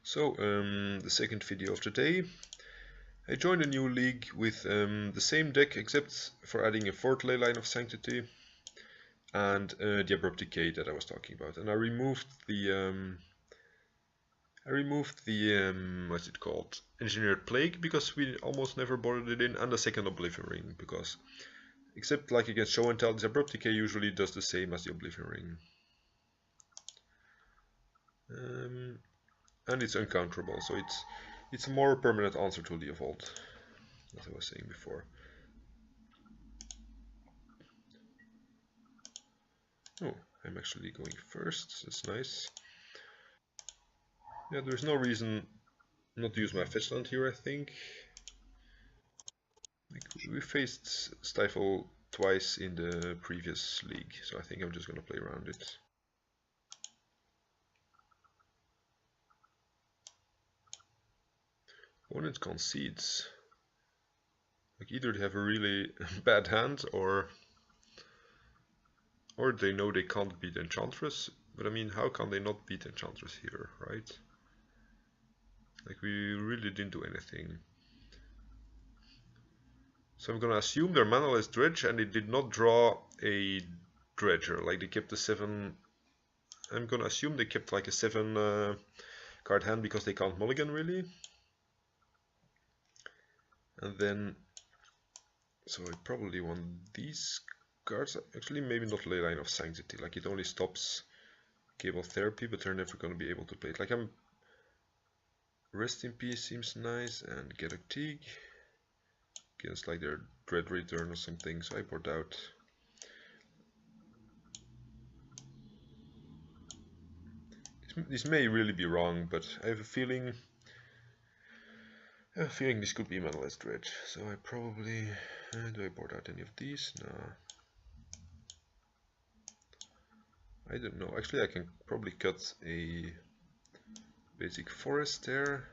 So, the second video of the day. I joined a new league with the same deck except for adding a fourth ley line of Sanctity and the Abrupt Decay that I was talking about. And I removed the what's it called? Engineered Plague, because we almost never bothered it in, and the second Oblivion Ring, because except like against Show and Tell, the Abrupt Decay usually does the same as the Oblivion Ring. And it's uncounterable, so it's a more permanent answer to the Evolved, as I was saying before. Oh, I'm actually going first, that's nice. Yeah, there's no reason not to use my Fetchland here, I think. Like, we faced Stifle twice in the previous league, so I think I'm just gonna play around it. Opponent concedes. Like, either they have a really bad hand, or they know they can't beat Enchantress. But I mean, how can they not beat Enchantress here, right? Like, we really didn't do anything. So I'm gonna assume they're manaless Dredge and they did not draw a Dredger. Like, they kept the 7... I'm gonna assume they kept like a 7 card hand because they can't mulligan really. And then... so I probably want these cards. Actually, maybe not Leyline of Sanctity. Like, it only stops Cable Therapy, but they're never gonna be able to play it. Like, I'm... Rest in Peace seems nice, and Get a Teague against like their Dread Return or something, so I poured out. This may really be wrong, but I have a feeling this could be manaless Dredge. So I probably... do I board out any of these? No. I don't know. Actually, I can probably cut a basic forest there.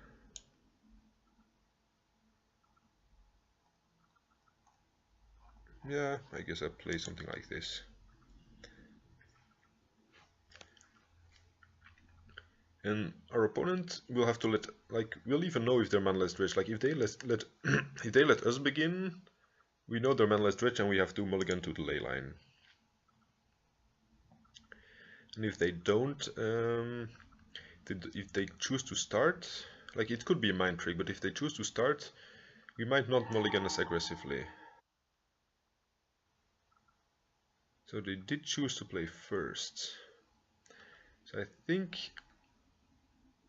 Yeah, I guess I'll play something like this. And our opponent will have to let, like, we'll even know if they're manaless Dredge. Like, if they if they let us begin, we know they're manaless Dredge and we have to mulligan to the ley line. And if they don't, if they choose to start, like, it could be a mind trick, but if they choose to start, we might not mulligan as aggressively. So they did choose to play first. So I think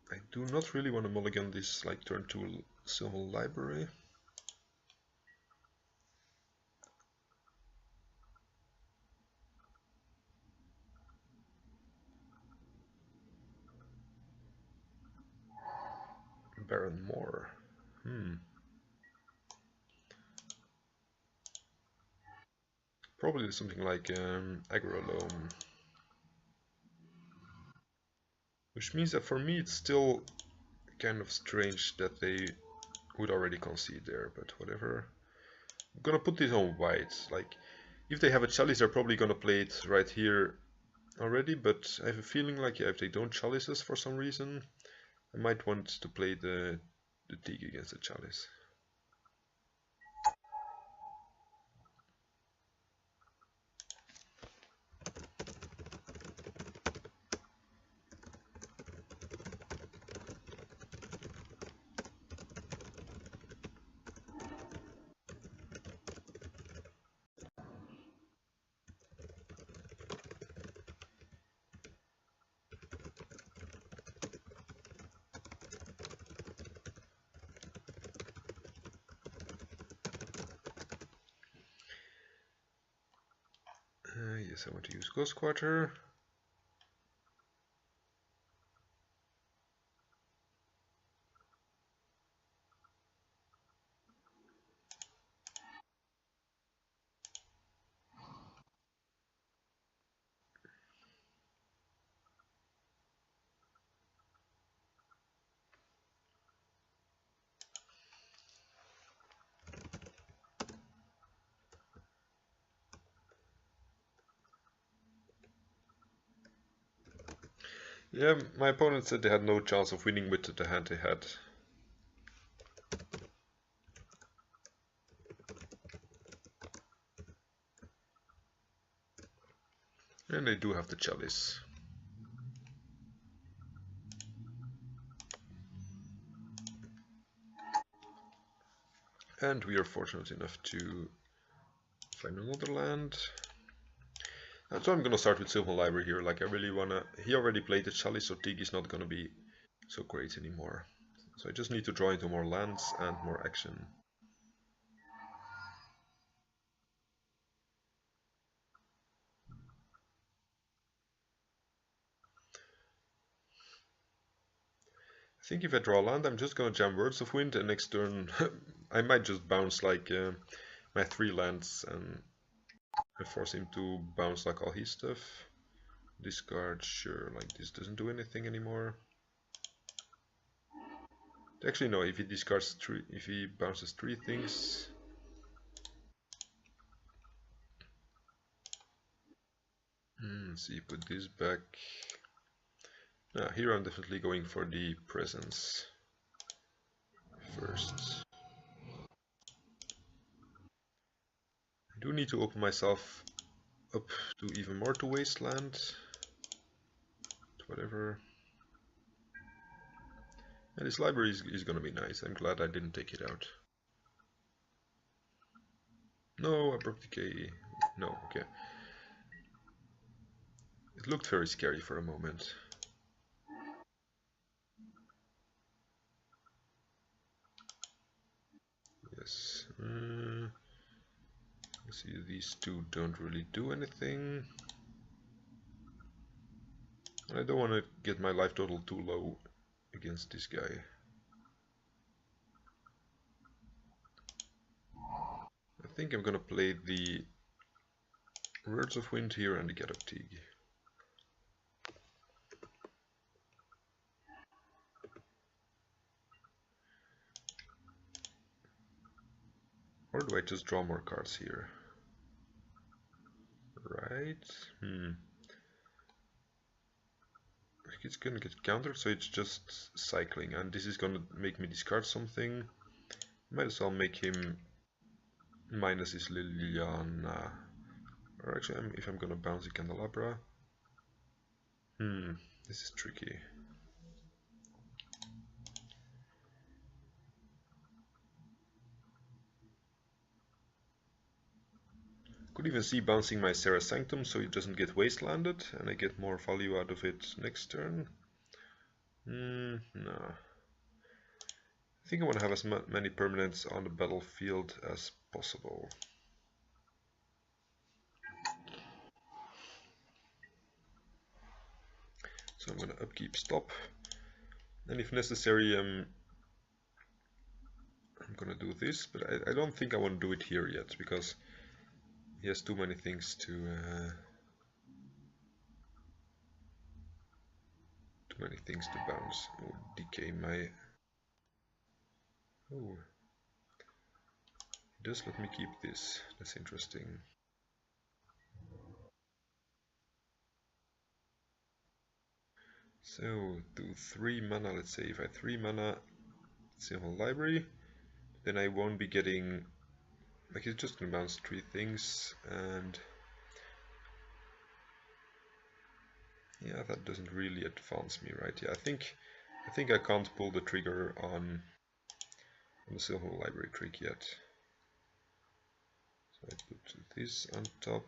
I do not really want to mulligan this, like, turn 2 Sylvan Library. Baron Moore. Probably something like Agrolome. Which means that for me it's still kind of strange that they would already concede there, but whatever. I'm gonna put this on white. Like, if they have a chalice, they're probably gonna play it right here already, but I have a feeling like, yeah, if they don't chalice us for some reason, I might want to play the Teague against the chalice. Yes, I want to use Ghost Quarter. Yeah, my opponent said they had no chance of winning with the hand they had. And they do have the chalice. And we are fortunate enough to find another land. And so I'm gonna start with Sylvan Library here. Like I really wanna. He already played the chalice, so Tig is not gonna be so great anymore. So I just need to draw into more lands and more action. I think if I draw land, I'm just gonna jam Words of Wind, and next turn I might just bounce like my 3 lands and I force him to bounce like all his stuff. Discard, sure, like this doesn't do anything anymore. Actually no, if he discards 3, if he bounces 3 things. Let's see, put this back. Now here I'm definitely going for the presence first. I do need to open myself up to even more to wasteland. Whatever. And this library is gonna be nice. I'm glad I didn't take it out. No, abrupt decay. No, okay. It looked very scary for a moment. Yes. Let's see, these two don't really do anything. I don't want to get my life total too low against this guy. I think I'm gonna play the Words of Wind here and the Get Up Tig. Or do I just draw more cards here? Right? It's gonna get countered, so it's just cycling, and this is gonna make me discard something. Might as well make him minus his Liliana. Or actually, if I'm gonna bounce the Candelabra. This is tricky. Could even see bouncing my Serra Sanctum so it doesn't get wastelanded and I get more value out of it next turn. No. I think I want to have as many permanents on the battlefield as possible. So I'm going to upkeep stop. And if necessary, I'm going to do this, but I don't think I want to do it here yet because he has too many things to bounce. Oh, decay my... Oh, he does let me keep this. That's interesting. So, do 3 mana, let's say if I 3 mana Sylvan Library, then I won't be getting... Like, he's just gonna bounce 3 things, and... Yeah, that doesn't really advance me, right? Yeah, I think I can't pull the trigger on the Sylvan Library trick yet. So I put this on top,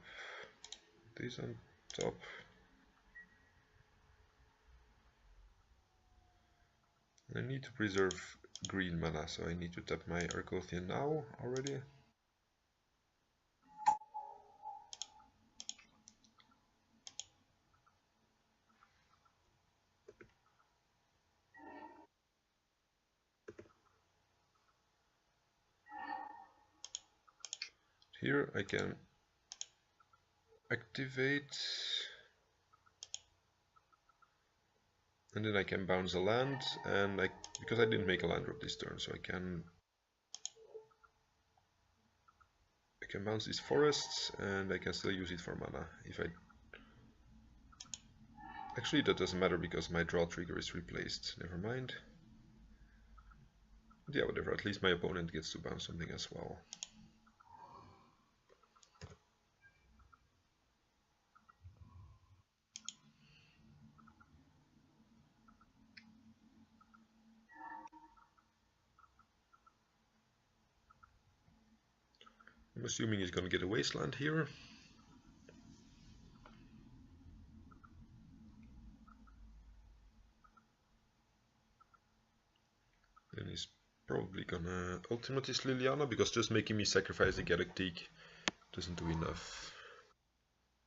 this on top. I need to preserve green mana, so I need to tap my Argothian now already. Here I can activate, and then I can bounce a land, and because I didn't make a land drop this turn, so I can bounce these forests, and I can still use it for mana. If I Actually, that doesn't matter because my draw trigger is replaced. Never mind. But yeah, whatever. At least my opponent gets to bounce something as well. I'm assuming he's gonna get a wasteland here. Then he's probably gonna ultimate his Liliana because just making me sacrifice the Galactic doesn't do enough.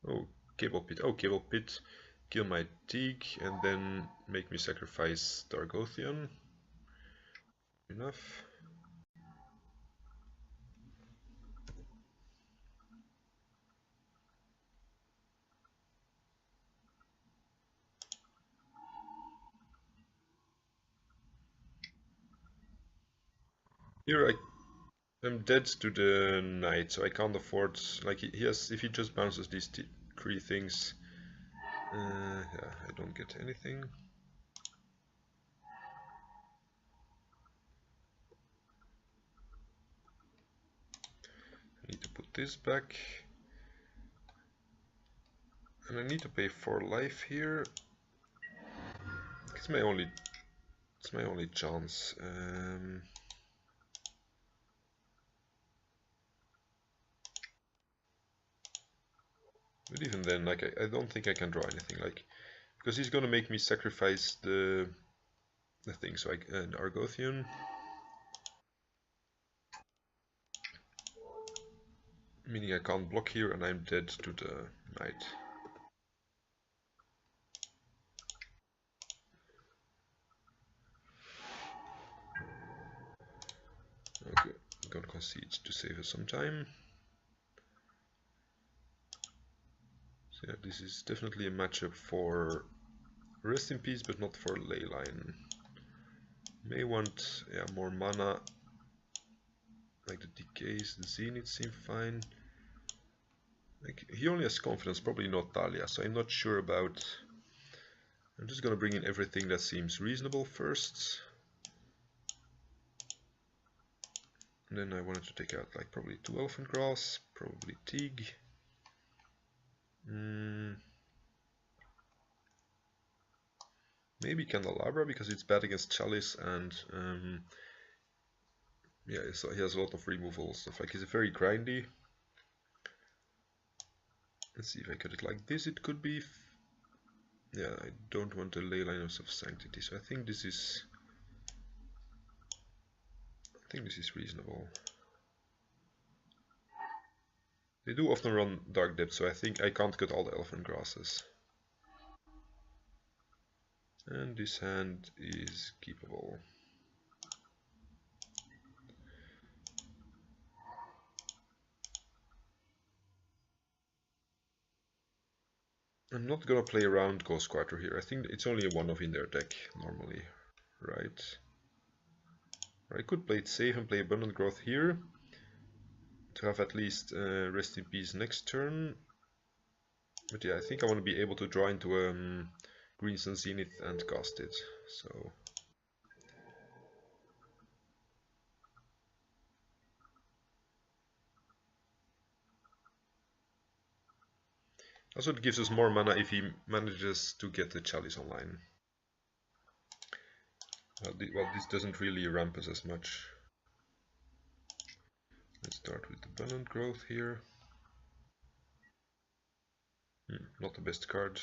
Oh, Cable Pit. Oh, Cable Pit. Kill my Teague and then make me sacrifice Dargothian. Enough. Here I'm dead to the knight, so I can't afford. Like he has, if he just bounces these three things, yeah, I don't get anything. I need to put this back, and I need to pay 4 life here. It's my only chance. But even then, like I don't think I can draw anything, like because he's gonna make me sacrifice the thing. So Argothian, meaning I can't block here, and I'm dead to the knight. Okay, I'm gonna concede to save us some time. So yeah, this is definitely a matchup for Rest in Peace, but not for Leyline. May want more mana, like the decays, the Zenith seem fine. Like he only has confidence, probably not Talia, so I'm not sure about. I'm just gonna bring in everything that seems reasonable first. And then I wanted to take out like probably 2 Elephant Grass, probably Teague. Maybe Candelabra because it's bad against Chalice and yeah, so he has a lot of removal stuff. Like he's very grindy. Let's see if I cut it like this. It could be. Yeah, I don't want the Leyline of Sanctity, so I think this is. Reasonable. They do often run Dark Depth, so I think I can't cut all the Elephant Grasses. And this hand is keepable. I'm not gonna play around Ghost Quarter here. I think it's only a one-off in their deck normally, right? Or I could play it safe and play Abundant Growth here to have at least Rest in Peace next turn. But yeah, I think I want to be able to draw into Green Sun Zenith and cast it. So also it gives us more mana if he manages to get the Chalice online. Well, this doesn't really ramp us as much. Let's start with Abundant Growth here. Not the best card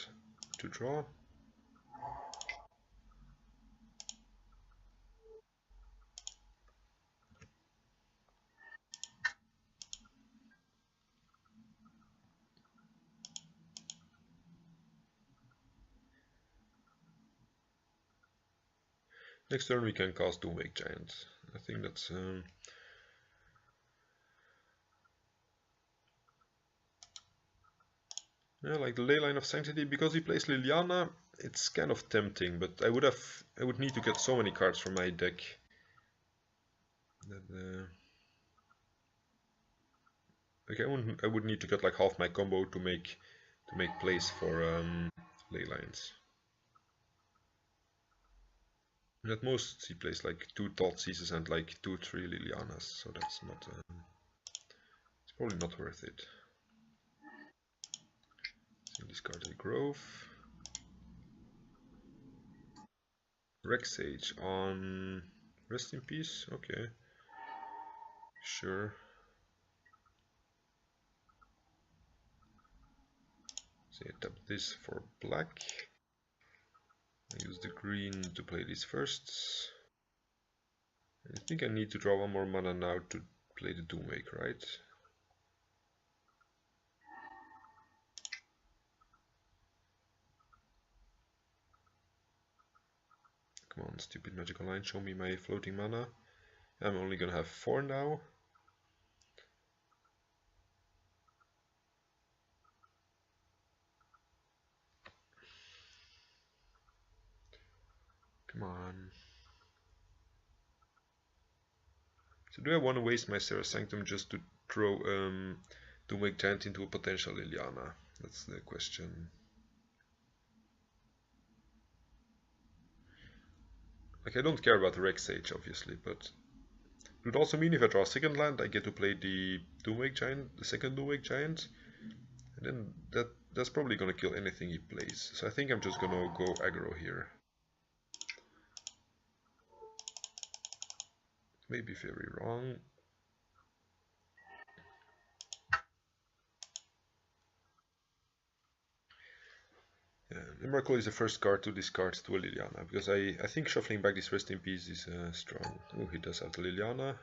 to draw. Next turn we can cast Doomwake Giant. I think that's yeah, like the Leyline of Sanctity, because he plays Liliana, it's kind of tempting, but I would need to get so many cards from my deck that okay, I would need to get like half my combo to make plays for Leylines. And at most he plays like 2 Thoughtseizes and like 2-3 Lilianas, so that's not... it's probably not worth it. So discard a Grove. Rex Sage on Rest in Peace, okay. Sure. So I tap this for black. I use the green to play these firsts. I think I need to draw 1 more mana now to play the Doomwake, right? Come on, stupid magical line, show me my floating mana. I'm only gonna have 4 now. Come on. So do I want to waste my Serra Sanctum just to throw Doomwake Giant into a potential Liliana? That's the question. Like, I don't care about the Rex Sage, obviously, but it would also mean if I draw a second land, I get to play the Doomwake Giant, the second Doomwake Giant, and then that's probably gonna kill anything he plays. So I think I'm just gonna go aggro here. Maybe very wrong. Yeah, Emrakul is the first card to discard to a Liliana, because I think shuffling back this Rest in Peace is strong. Oh, he does have the Liliana.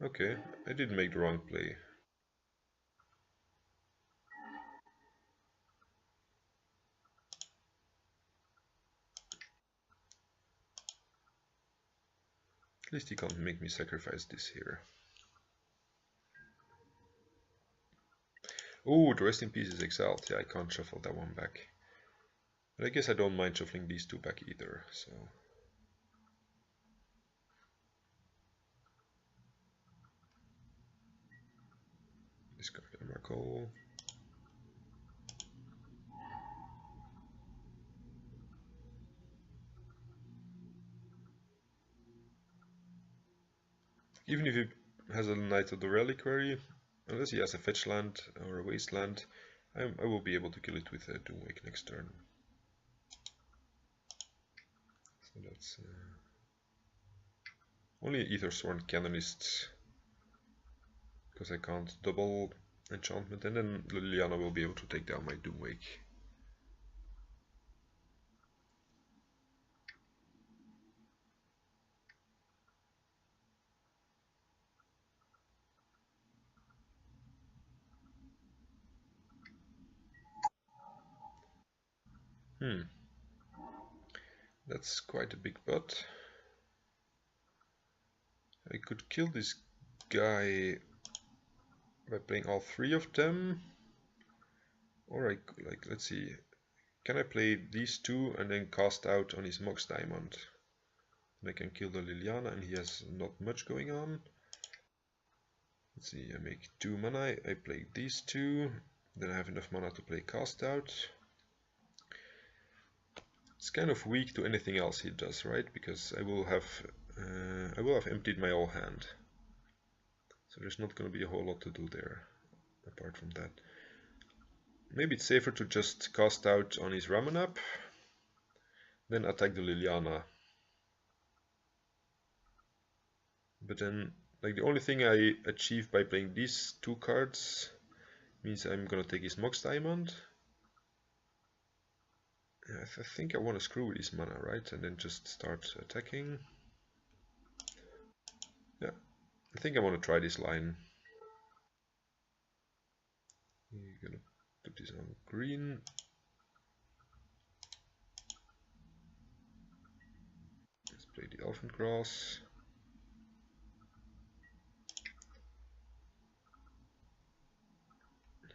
Okay, I didn't make the wrong play. At least he can't make me sacrifice this here. Oh, the Rest in Peace is exiled. Yeah, I can't shuffle that one back. But I guess I don't mind shuffling these two back either, so... discard Emrakul. Even if he has a Knight of the Reliquary, unless he has a fetch land or a wasteland, I will be able to kill it with a Doomwake next turn. So that's only Aethersworn Canonist, because I can't double enchantment, and then Liliana will be able to take down my Doomwake. That's quite a big butt. I could kill this guy by playing all 3 of them, or I could, like, let's see, can I play these 2 and then cast out on his Mox Diamond? And I can kill the Liliana and he has not much going on. Let's see, I make 2 mana, I play these 2, then I have enough mana to play cast out. It's kind of weak to anything else he does, right? Because I will have emptied my whole hand. So there's not going to be a whole lot to do there, apart from that. Maybe it's safer to just cast out on his Ramanap, then attack the Liliana. But then, like, the only thing I achieve by playing these 2 cards means I'm gonna take his Mox Diamond. I think I want to screw with his mana, right? And then just start attacking. Yeah, I think I want to try this line. You're gonna put this on green. Let's play the Elephant Grass.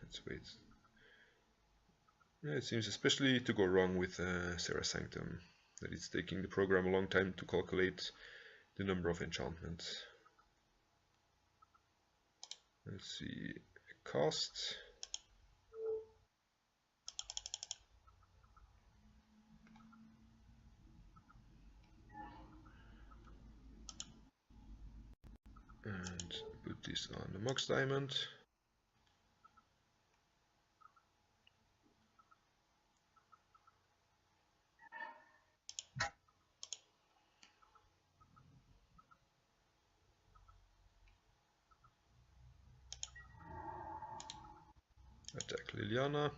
Let's wait. Yeah, it seems especially to go wrong with Serra Sanctum, that it's taking the program a long time to calculate the number of enchantments. Let's see, cast. And put this on the Mox Diamond. Attack Liliana.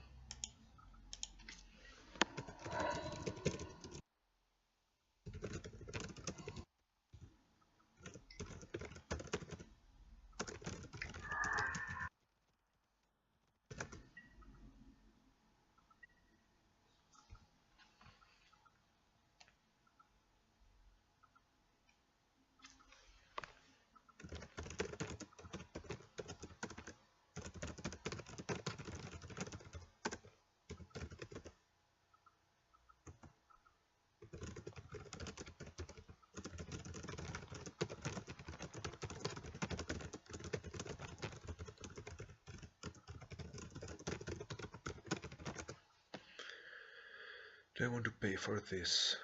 Do I want to pay for this?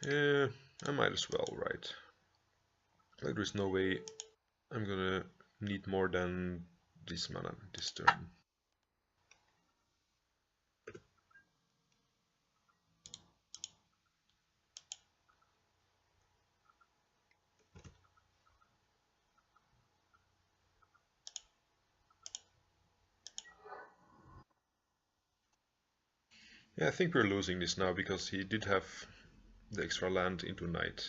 Yeah, I might as well, right? Like there's no way I'm gonna need more than this mana this turn. Yeah, I think we're losing this now because he did have the extra land into knight.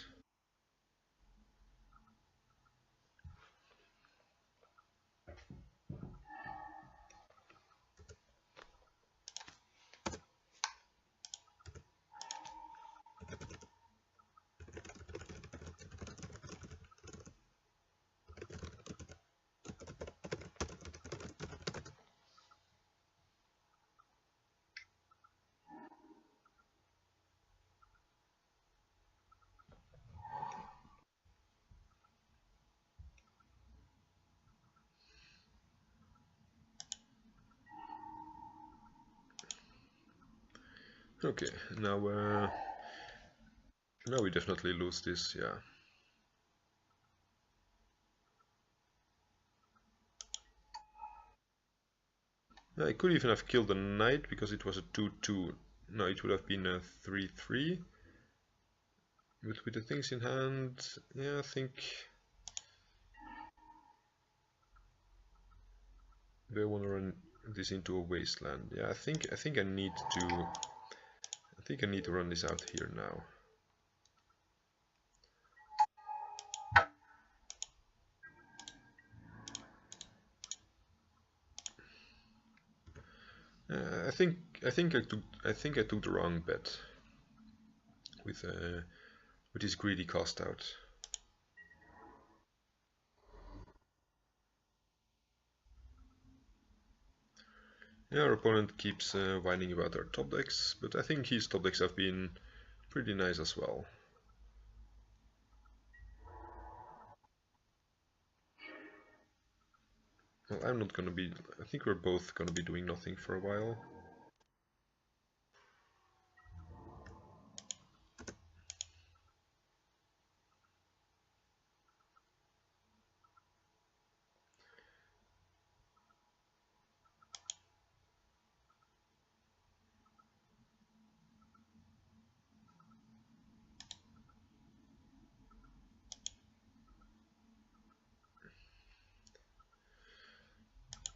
Okay, now we definitely lose this, yeah. I could even have killed the knight because it was a 2-2. No, it would have been a 3-3. But with the things in hand, yeah, I think they want to run this into a wasteland. Yeah, I think I need to run this out here now. I think I took the wrong bet with his greedy cost out. Yeah, our opponent keeps whining about our top decks, but I think his top decks have been pretty nice as well. Well, I'm not gonna be. I think we're both gonna be doing nothing for a while.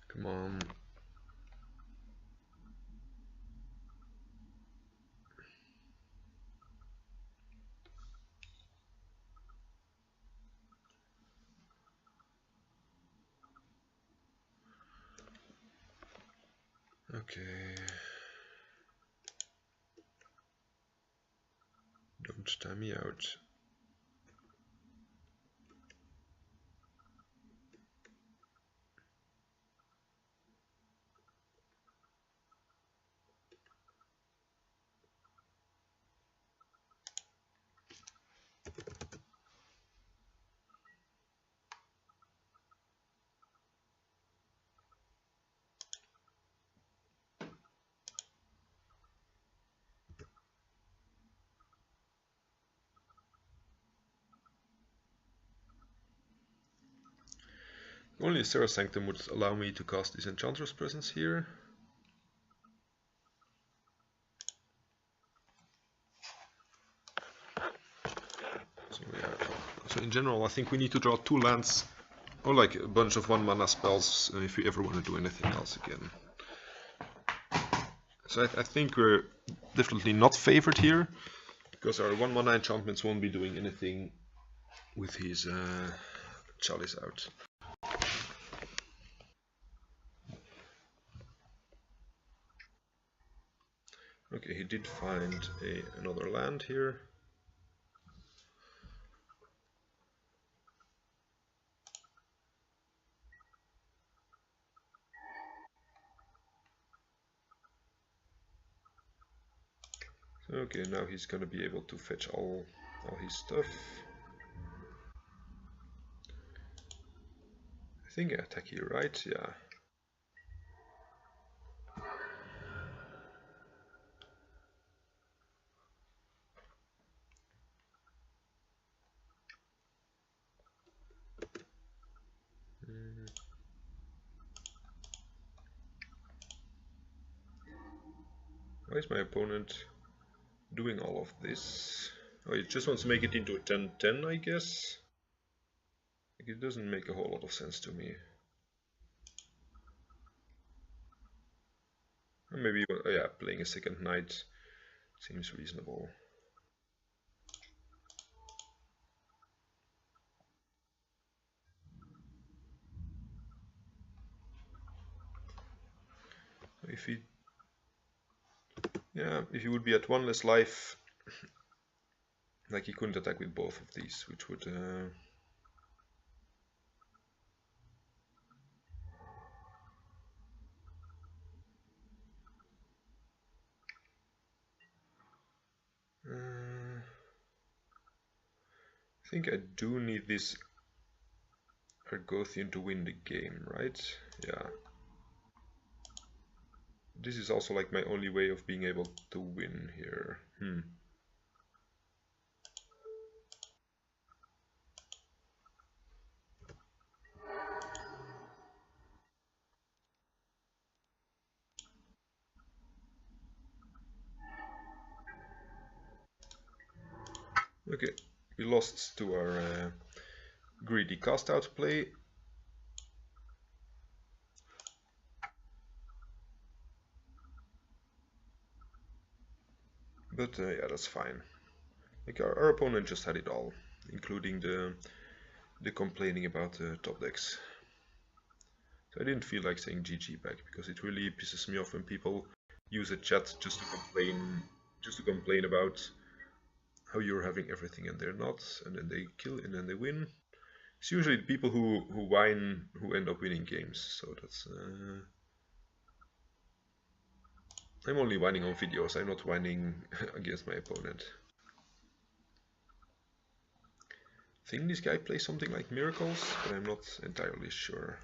Come on. Okay. Don't time me out. Only Serra Sanctum would allow me to cast this Enchantress Presence here. So yeah. So in general, I think we need to draw 2 lands, or like a bunch of 1 mana spells if we ever want to do anything else again. So I think we're definitely not favored here, because our 1 mana enchantments won't be doing anything with his Chalice out. Okay, he did find another land here. Okay, now he's gonna be able to fetch all his stuff. I think I attack here, right? Yeah. Why is my opponent doing all of this? Oh, he just wants to make it into a 10-10, I guess? Like, it doesn't make a whole lot of sense to me. Or maybe, oh yeah, playing a second knight seems reasonable. If he, yeah, if he would be at 1 less life, like he couldn't attack with both of these, which would I think I do need this Argothian to win the game, right? Yeah. This is also like my only way of being able to win here. Okay, we lost to our greedy cast out play. But yeah, that's fine. Like our opponent just had it all, including the complaining about the top decks. So I didn't feel like saying GG back, because it really pisses me off when people use a chat just to complain about how you're having everything and they're not, and then they kill and then they win. It's usually people who whine who end up winning games, so that's I'm only whining on videos, I'm not whining against my opponent. I think this guy plays something like Miracles, but I'm not entirely sure.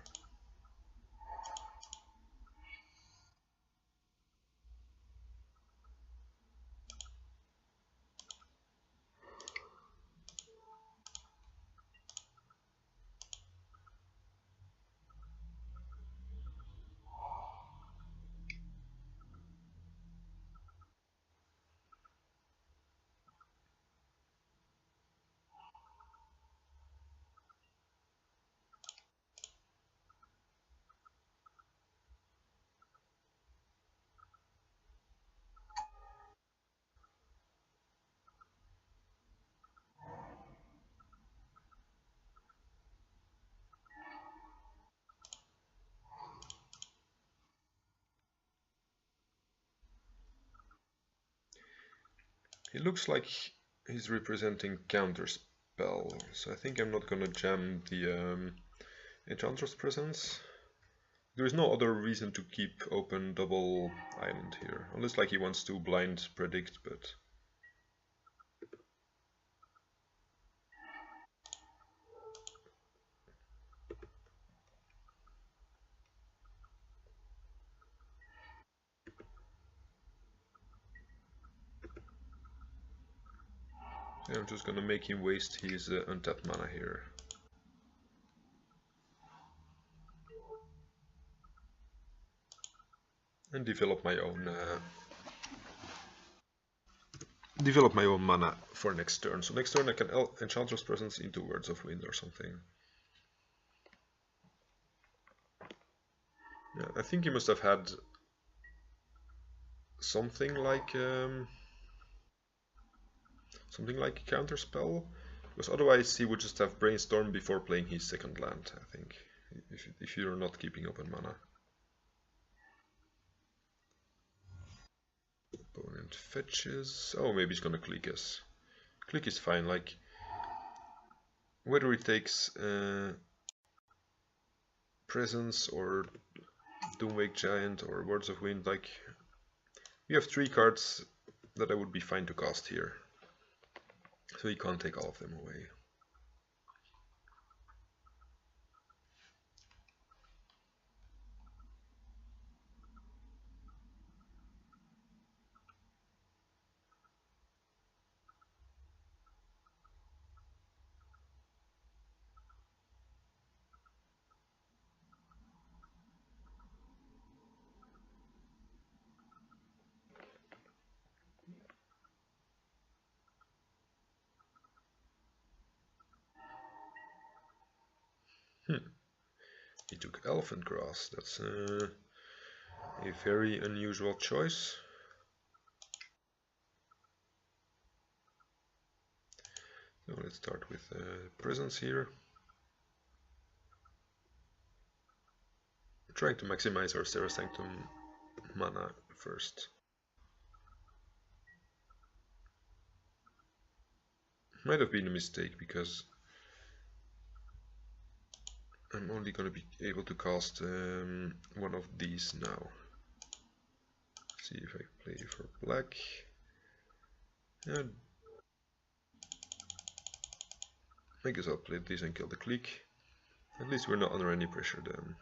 He looks like he's representing Counterspell, so I think I'm not gonna jam the Enchantress Presence. There is no other reason to keep open double island here, unless like he wants to blind predict, but yeah, I'm just gonna make him waste his untapped mana here. and develop my own mana for next turn. So next turn I can Enchantress Presence into Words of Wind or something. Yeah, I think he must have had something like counter spell, because otherwise he would just have Brainstorm before playing his second land. I think if you're not keeping open mana. Opponent fetches. Oh, maybe he's gonna click us. Click is fine. Like whether it takes Presence or Doomwake Giant or Words of Wind, like we have 3 cards that I would be fine to cast here. So he can't take all of them away. He took Elephant Grass. That's a very unusual choice. So let's start with Presence here. We're trying to maximize our Serra Sanctum mana first. Might have been a mistake because I'm only going to be able to cast one of these now. See if I play for black. Yeah, I guess I'll play this and kill the click. At least we're not under any pressure then.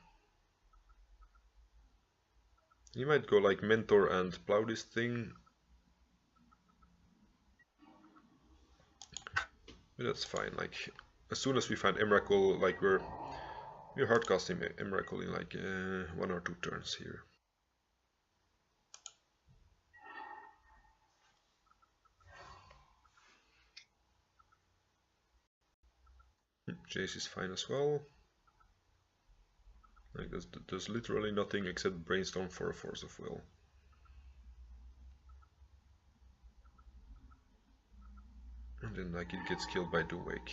You might go like Mentor and plow this thing. But that's fine. Like as soon as we find Emrakul, like we're hardcasting Emrakul in like 1 or 2 turns here. Jace is fine as well. Like there's literally nothing except Brainstorm for a Force of Will. And then like it gets killed by Doomwake.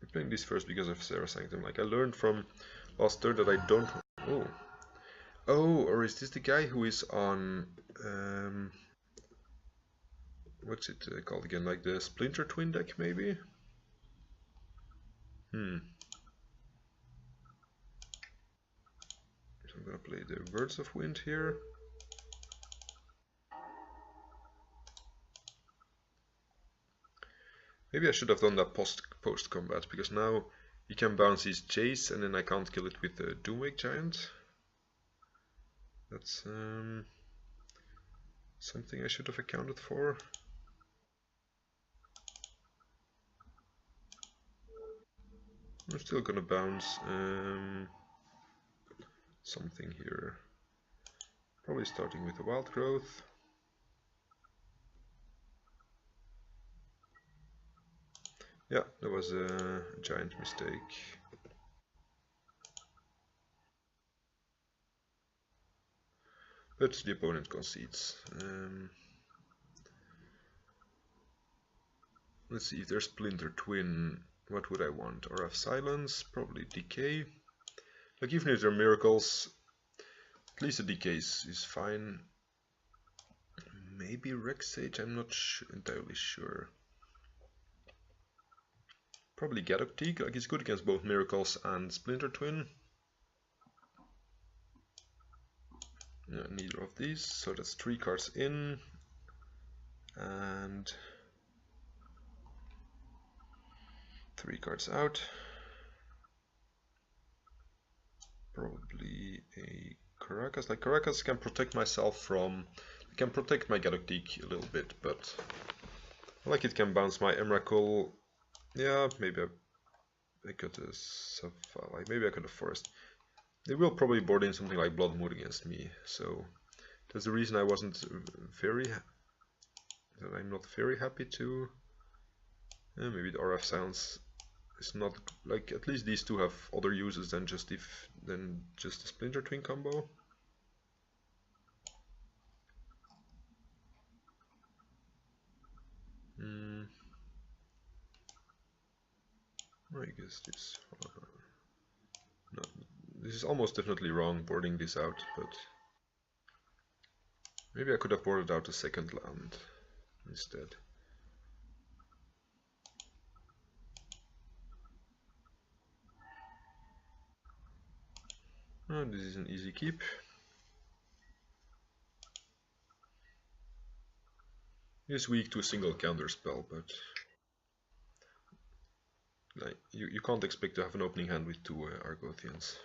I'm playing this first because of Serra Sanctum. Like I learned from last turn that I don't... Oh, or is this the guy who is on... what's it called again? Like the Splinter Twin deck maybe? So I'm gonna play the Words of Wind here. Maybe I should have done that post combat, because now he can bounce his Jace and then I can't kill it with the Doomwake Giant. That's something I should have accounted for. I'm still gonna bounce something here. Probably starting with a Wild Growth. Yeah, that was a giant mistake. But the opponent concedes. Let's see if there's Splinter Twin. What would I want? Or have Silence? Probably Decay. Like even if there are miracles, at least the Decay is fine. Maybe Rex Sage, I'm not entirely sure. Probably Gadocteek, like it's good against both Miracles and Splinter Twin. Yeah, neither of these, so that's 3 cards in. And 3 cards out. Probably a Caracas. Like Caracas can protect myself from... I can protect my Gadocteek a little bit, but Like it can bounce my Emrakul. Yeah, maybe I could like maybe I could have forest. They will probably board in something like Blood Moon against me, so that's the reason I wasn't very that I'm not very happy to. Maybe the RF Silence is not like, at least these two have other uses than just the Splinter Twin combo. I guess this. No, this is almost definitely wrong, boarding this out, but maybe I could have boarded out a second land instead. Oh, this is an easy keep. It's weak to a single counter spell, but like, you can't expect to have an opening hand with two Argothians.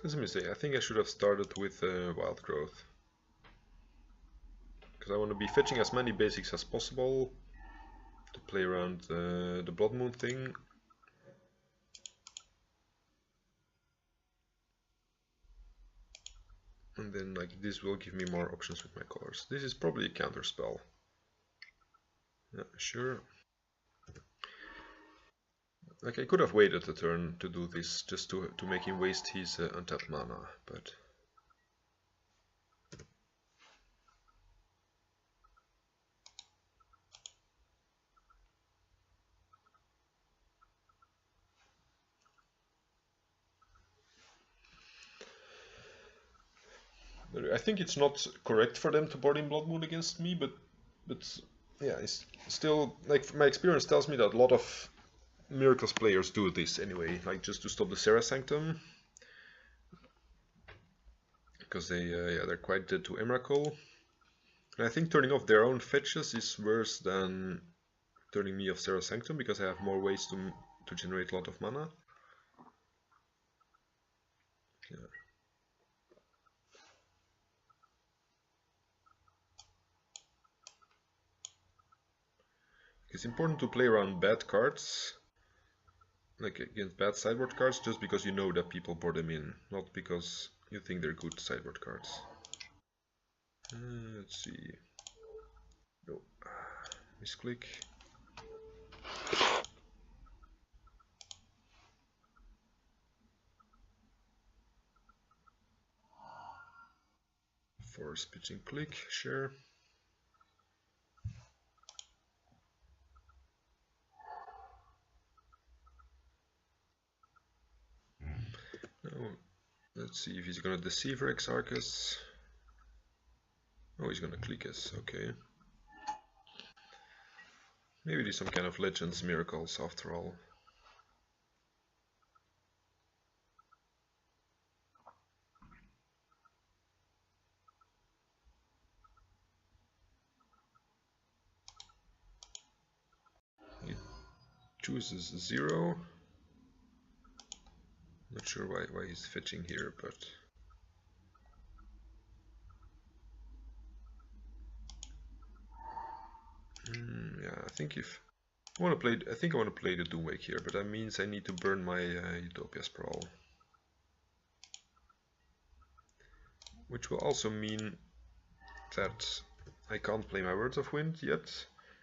Let me say, I think I should have started with Wild Growth, because I want to be fetching as many basics as possible to play around the Blood Moon thing. And then like this will give me more options with my colors. This is probably a counter spell. Yeah, sure. Like I could have waited a turn to do this, just to make him waste his untapped mana, but I think it's not correct for them to board in Blood Moon against me, but yeah, it's still, like, my experience tells me that a lot of Miracles players do this anyway, like just to stop the Serra Sanctum, because they're quite dead to Emrakul. And I think turning off their own fetches is worse than turning me off Serra Sanctum, because I have more ways to generate a lot of mana. Yeah. It's important to play around bad cards, like against bad sideboard cards, just because you know that people board them in, not because you think they're good sideboard cards. Let's see. No. Misclick. Force pitching click, sure. Now, let's see if he's gonna Deceiver Exarchus. Oh, he's gonna click us, okay. Maybe there's some kind of Legends Miracles after all. He chooses 0. Not sure why he's fetching here, but yeah, I think if I want to play, I think I want to play the Doomwake here, but that means I need to burn my Utopia Sprawl, which will also mean that I can't play my Words of Wind yet,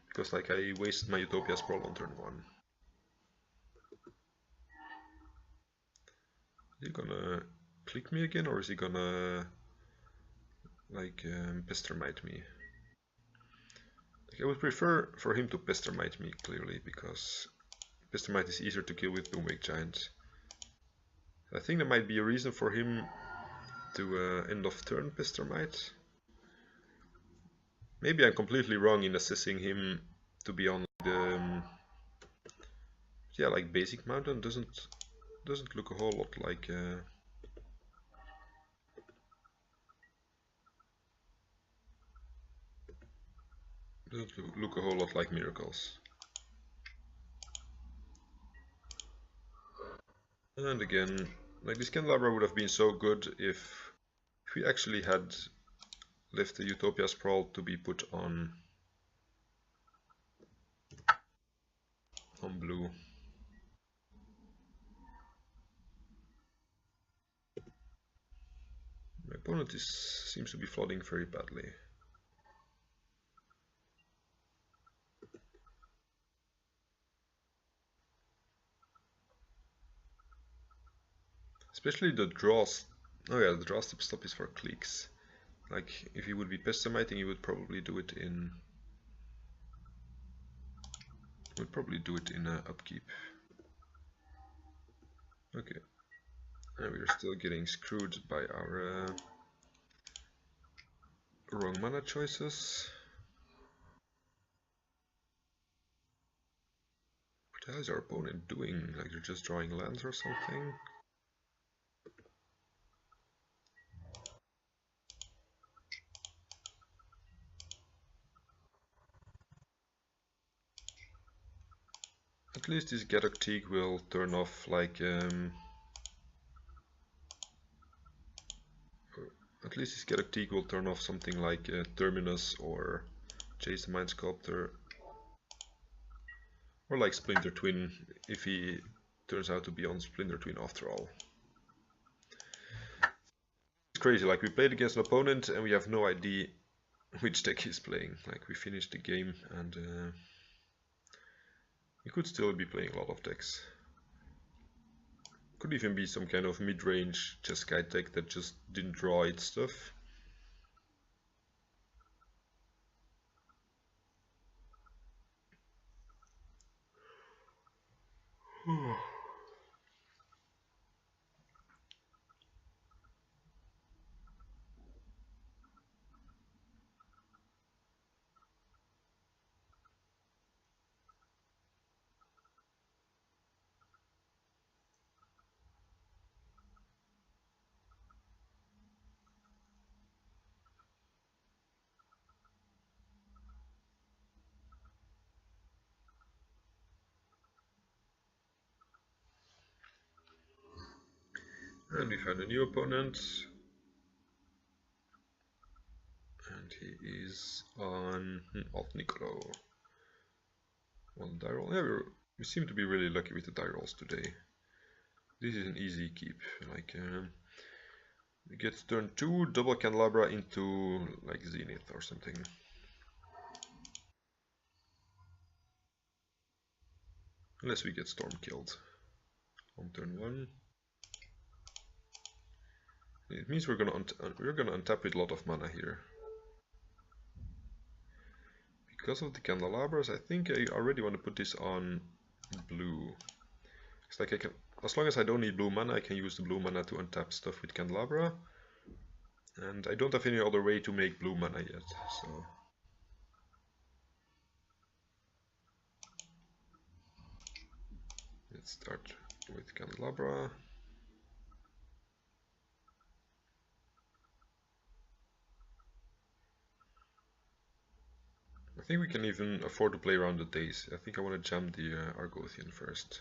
because like I wasted my Utopia Sprawl on turn 1. Is he gonna click me again, or is he gonna like Pestermite me? Like, I would prefer for him to Pestermite me, clearly, because Pestermite is easier to kill with Doomwake Giant. I think there might be a reason for him to end of turn Pestermite. Maybe I'm completely wrong in assessing him to be on the yeah, like basic mountain. Doesn't look a whole lot like Doesn't look a whole lot like miracles. And again, like this candelabra would have been so good if we actually had left the Utopia Sprawl to be put on blue. My opponent seems to be flooding very badly. Especially the draws. Oh yeah, the draw stop is for cliques. Like if he would be pessimiting, he would probably do it in. Would probably do it in upkeep. Okay, and we're still getting screwed by our wrong mana choices. What the hell is our opponent doing? Like they're just drawing lands or something? At least this Gadokteeg will turn off like at least this Gadokteeg will turn off something like Terminus or Chase the Mind Sculptor, or like Splinter Twin if he turns out to be on Splinter Twin after all. It's crazy, like we played against an opponent and we have no idea which deck he's playing. Like we finished the game and we could still be playing a lot of decks. Could even be some kind of mid-range Jeskai deck that just didn't draw its stuff. And we found a new opponent. And he is on Alt Nicolo. One die roll. Yeah, we seem to be really lucky with the die rolls today. This is an easy keep. Like we get turn 2, double Candelabra into like Zenith or something. Unless we get Storm killed on turn 1. It means we're gonna untap with a lot of mana here. Because of the candelabras, I think I already want to put this on blue. It's like I can, as long as I don't need blue mana, I can use the blue mana to untap stuff with candelabra. And I don't have any other way to make blue mana yet, so. Let's start with candelabra. I think we can even afford to play around the days. I think I want to jam the Argothian first.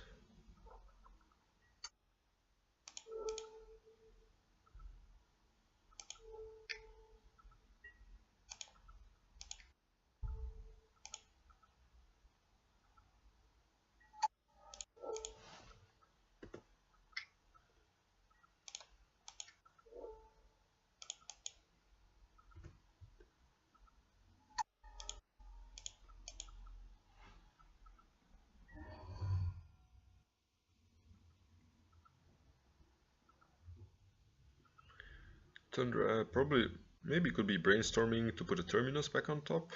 Tundra, probably, maybe could be brainstorming to put a Terminus back on top.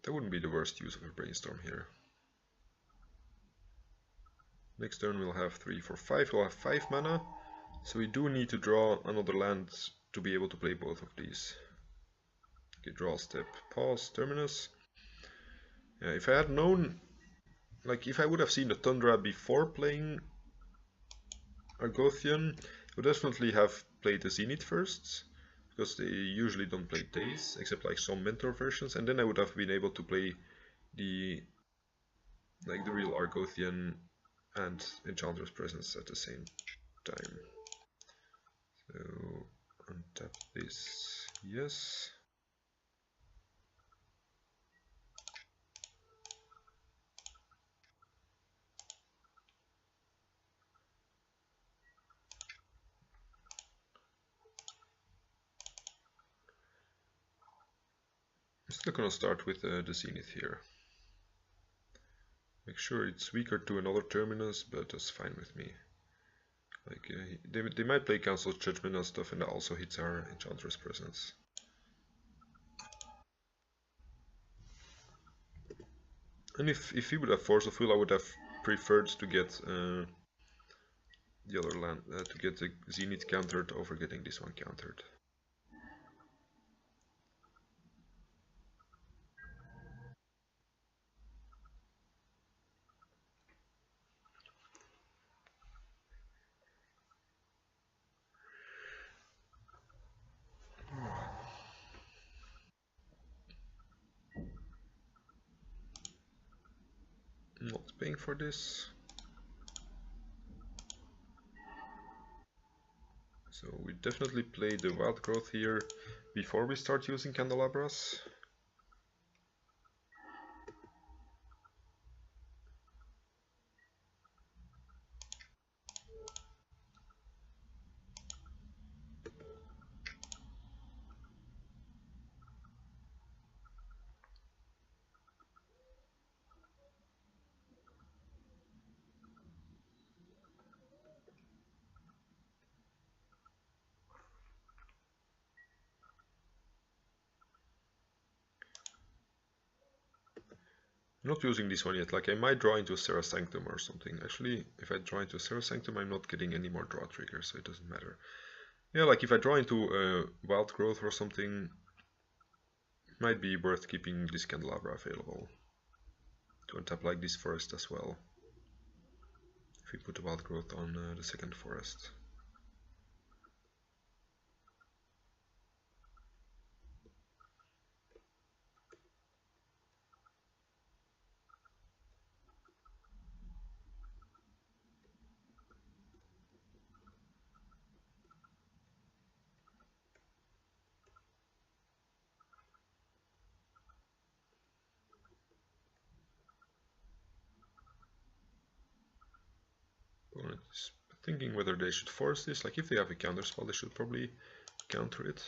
That wouldn't be the worst use of a brainstorm here. Next turn we'll have 3, 4, 5, we'll have 5 mana. So we do need to draw another land to be able to play both of these. Okay, draw, step, pause, Terminus. Yeah, if I had known, like if I would have seen the Tundra before playing Argothian, I would definitely have played the Zenith first. because they usually don't play Days, except like some mentor versions, and then I would have been able to play the real Argothian and Enchantress presence at the same time. So untap this, yes. I'm still gonna start with the Zenith here. Make sure it's weaker to another Terminus, but that's fine with me. Like they might play Council Judgment and stuff, and that also hits our Enchantress presence. And if he would have Force of Will, I would have preferred to get the other land, to get the Zenith countered over getting this one countered. Not paying for this. So we definitely play the Wild Growth here before we start using Candelabras. I'm not using this one yet, like I might draw into a Serra Sanctum or something. Actually, if I draw into a Serra Sanctum, I'm not getting any more draw triggers, so it doesn't matter. Yeah, like if I draw into a Wild Growth or something, it might be worth keeping this Candelabra available. To untap like this forest as well. If we put the Wild Growth on the second forest. Opponent is thinking whether they should force this. Like if they have a counter spell, they should probably counter it.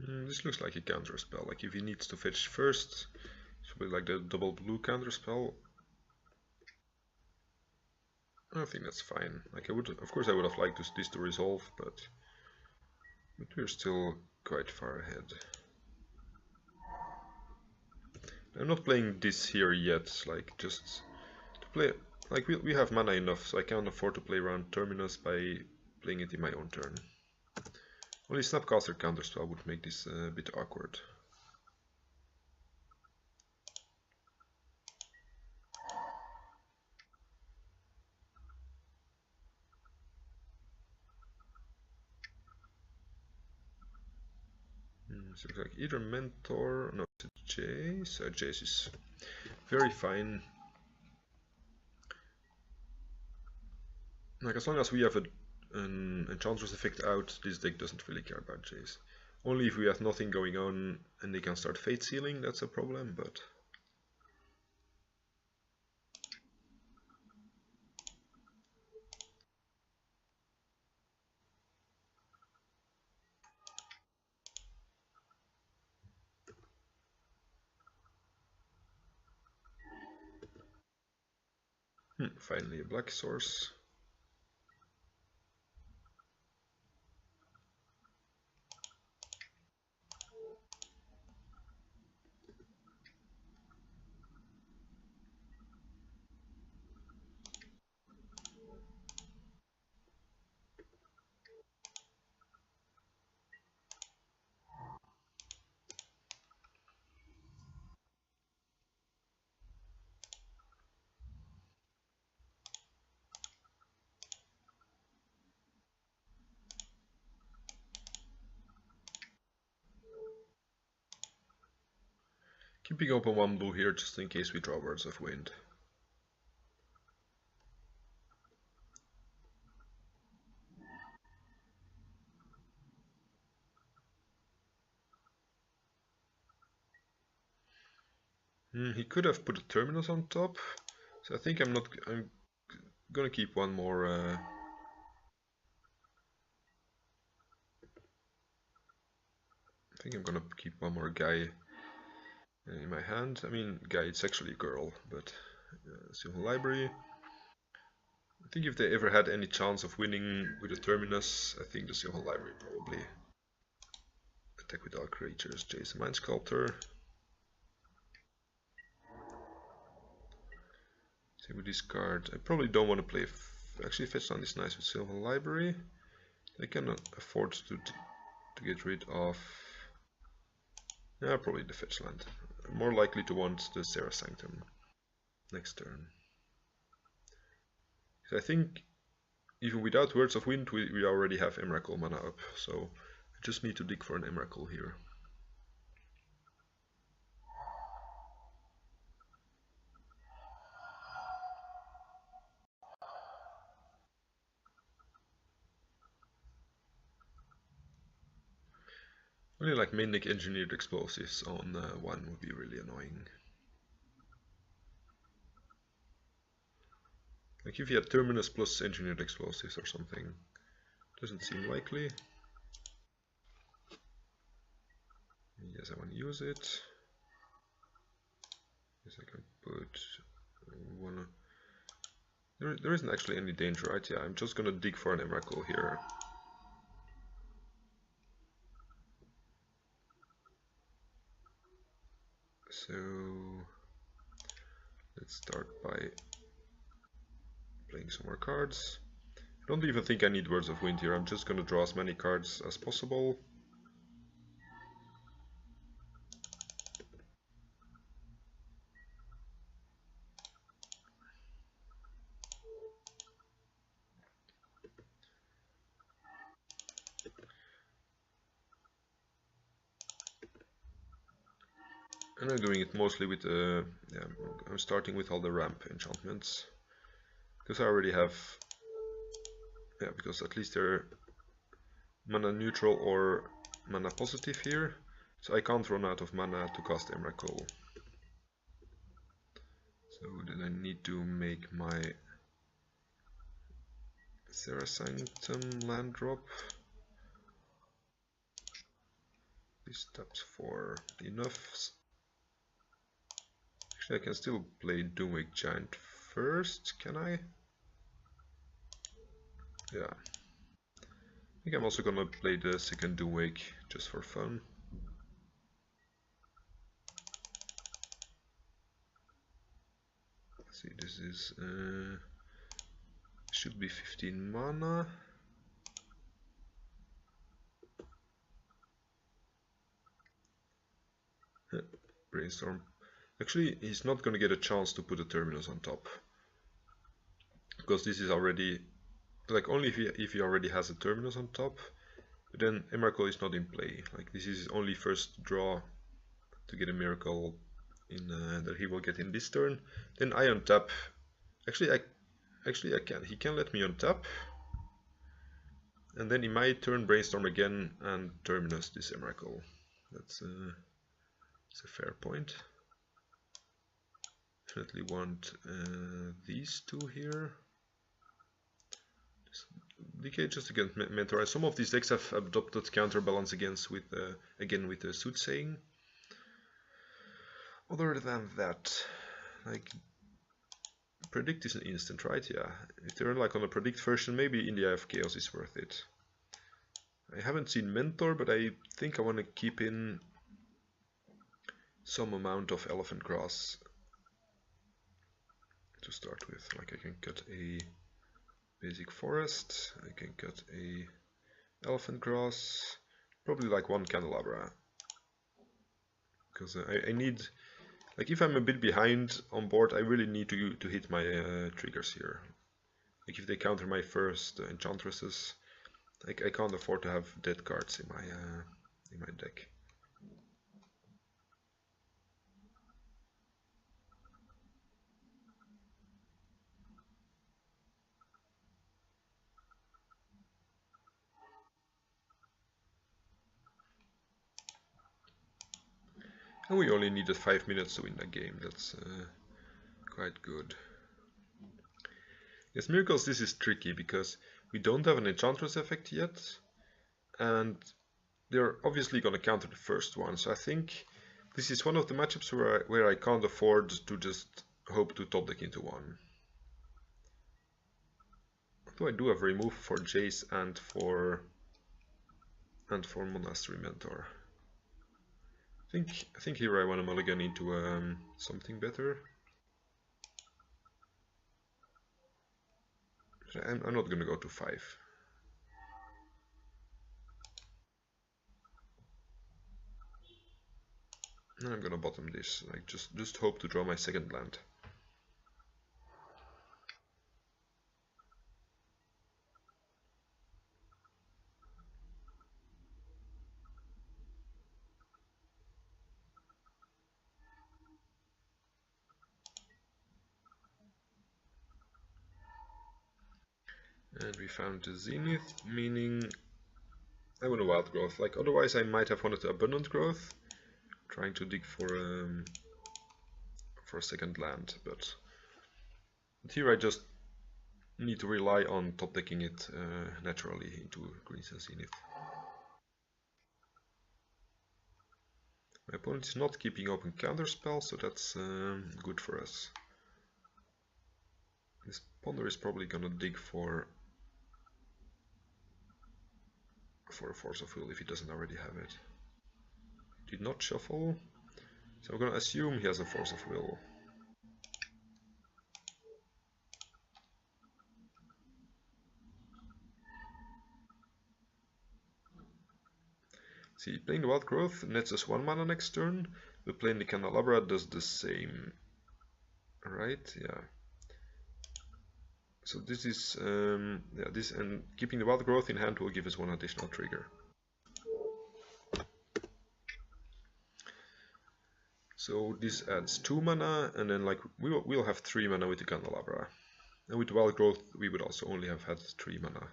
This looks like a counter spell. Like if he needs to fetch first, it should be like the double blue counter spell. I think that's fine. Like I would, of course, I would have liked this to resolve, but we're still quite far ahead. I'm not playing this here yet. Like just to play. Like we have mana enough, so I can't afford to play around Terminus by playing it in my own turn. Only Snapcaster Counterspell would make this a bit awkward. So it looks like either Mentor, no, it's a Jace. Jace is very fine. Like as long as we have an Enchantress effect out, this deck doesn't really care about Jace. Only if we have nothing going on and they can start Fate Sealing, that's a problem, but... finally a black source. Keeping open one blue here just in case we draw Words of Wind. He could have put a Terminus on top, so I think I'm gonna keep one more. I think I'm gonna keep one more guy in my hand. I mean, guy, it's actually a girl, but Sylvan Library. I think if they ever had any chance of winning with a Terminus, I think the Sylvan Library probably. Attack with all creatures, Jason Mind Sculptor. Same with this card. I probably don't want to play. Actually, Fetchland is nice with Sylvan Library. I cannot afford to get rid of. Yeah, probably the Fetchland. I'm more likely to want the Serra Sanctum next turn. So I think even without Words of Wind, we already have Emrakul mana up. So I just need to dig for an Emrakul here. Only like Minic Engineered Explosives on one would be really annoying. Like if you had Terminus plus Engineered Explosives or something. Doesn't seem likely. Yes, I want to use it. Yes, I can put one. There isn't actually any danger, right? Yeah, I'm just gonna dig for an Emrakul here. So let's start by playing some more cards. I don't even think I need Words of Wind here. I'm just gonna draw as many cards as possible. And I'm doing it mostly with yeah, I'm starting with all the ramp enchantments because I already have, yeah, because at least they're mana neutral or mana positive here, so I can't run out of mana to cast Emrakul. So then I need to make my Serra Sanctum land drop. This taps for enough. Actually, I can still play Doomwake Giant first, can I? Yeah. I think I'm also gonna play the second Doomwake just for fun. Let's see, this is should be 15 mana. Brainstorm. Actually, he's not gonna get a chance to put a Terminus on top, because this is already, like, only if he already has a Terminus on top, then Emrakul is not in play. Like, this is his only first draw to get a miracle in that he will get in this turn. Then I untap. Actually, I can. He can let me untap, and then in my turn Brainstorm again and Terminus this Emrakul. That's a fair point. Definitely want these two here. DK just against Mentor. Some of these decks have adopted Counterbalance against with again with the Soothsaying. Other than that, like, Predict is an instant, right? Yeah. If they're like on a Predict version, maybe in the Eye of Chaos is worth it. I haven't seen Mentor, but I think I want to keep in some amount of Elephant Grass to start with. Like, I can cut a basic forest, I can cut a Elephant Grass, probably like one Candelabra, because I need, like, if I'm a bit behind on board, I really need to hit my triggers here. Like, if they counter my first Enchantresses, I can't afford to have dead cards in my deck. And we only needed 5 minutes to win that game, that's quite good. Yes, Miracles, this is tricky because we don't have an Enchantress effect yet, and they're obviously going to counter the first one, so I think this is one of the matchups where I can't afford to just hope to top deck into one. Although I do have remove for Jace and for Monastery Mentor. I think here I want to mulligan into something better. I'm not gonna go to 5. And I'm gonna bottom this. Like just hope to draw my second land. And we found the Zenith, meaning I want a wild growth. Like otherwise I might have wanted abundant growth, trying to dig for a second land, but here I just need to rely on top decking it naturally into Greens and Zenith. My opponent is not keeping open counterspell, so that's good for us. This Ponder is probably gonna dig for a Force of Will if he doesn't already have it. Did not shuffle, so I'm gonna assume he has a Force of Will. See, playing the Wild Growth nets us 1 mana next turn, but playing the Candelabra does the same. Right? Yeah. So this is yeah, this, and keeping the Wild Growth in hand will give us 1 additional trigger. So this adds 2 mana, and then like we'll have 3 mana with the Candelabra. And with Wild Growth we would also only have had 3 mana.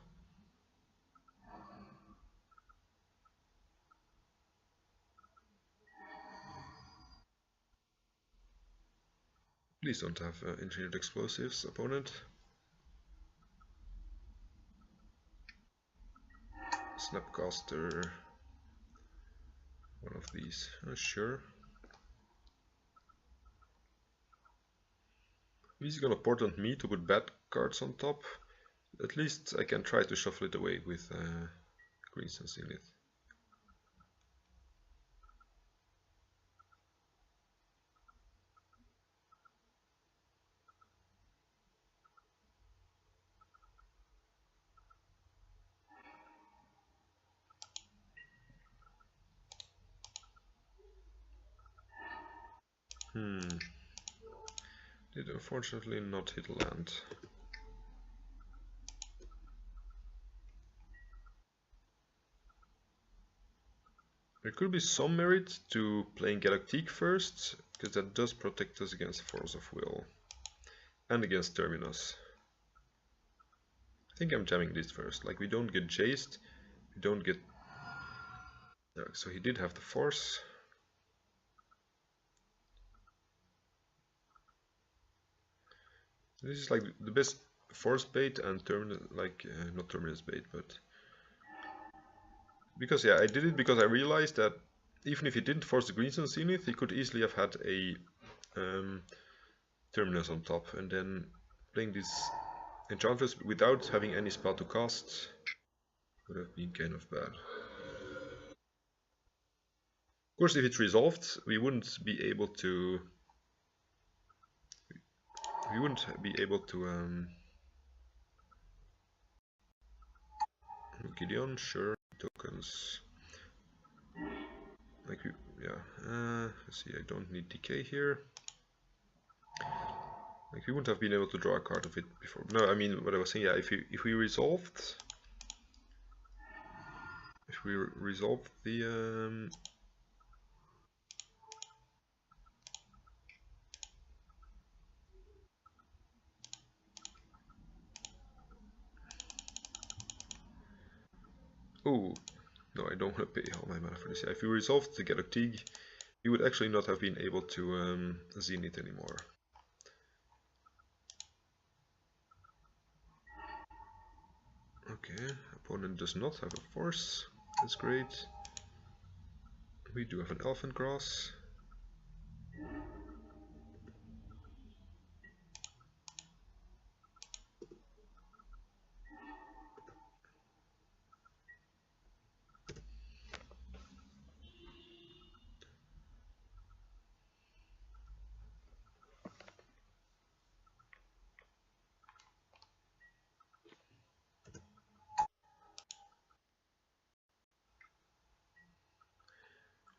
Please don't have Engineered Explosives, opponent. Snapcaster. One of these. Sure. He's gonna portent me to put bad cards on top. At least I can try to shuffle it away with Greens and Zenith. Did unfortunately not hit land. There could be some merit to playing Galactique first, because that does protect us against Force of Will. And against Terminus. I think I'm jamming this first. Like, we don't get Jaced, we don't get... so he did have the Force. This is like the best Force bait and Terminus, like, not Terminus bait, but... Because yeah, I did it because I realized that even if he didn't force the Greens and Zenith, he could easily have had a Terminus on top, and then playing this Enchantress without having any spell to cast would have been kind of bad. Of course, if it's resolved, we wouldn't be able to Gideon, sure, tokens. Like, yeah, let's see, I don't need decay here. Like, we wouldn't have been able to draw a card of it before. No, I mean, what I was saying, yeah, if we resolved the oh, no, I don't want to pay all my mana for this. Yeah, if we resolved the Galactique, he would actually not have been able to Zenith anymore. Okay, opponent does not have a force. That's great. We do have an elephant grass.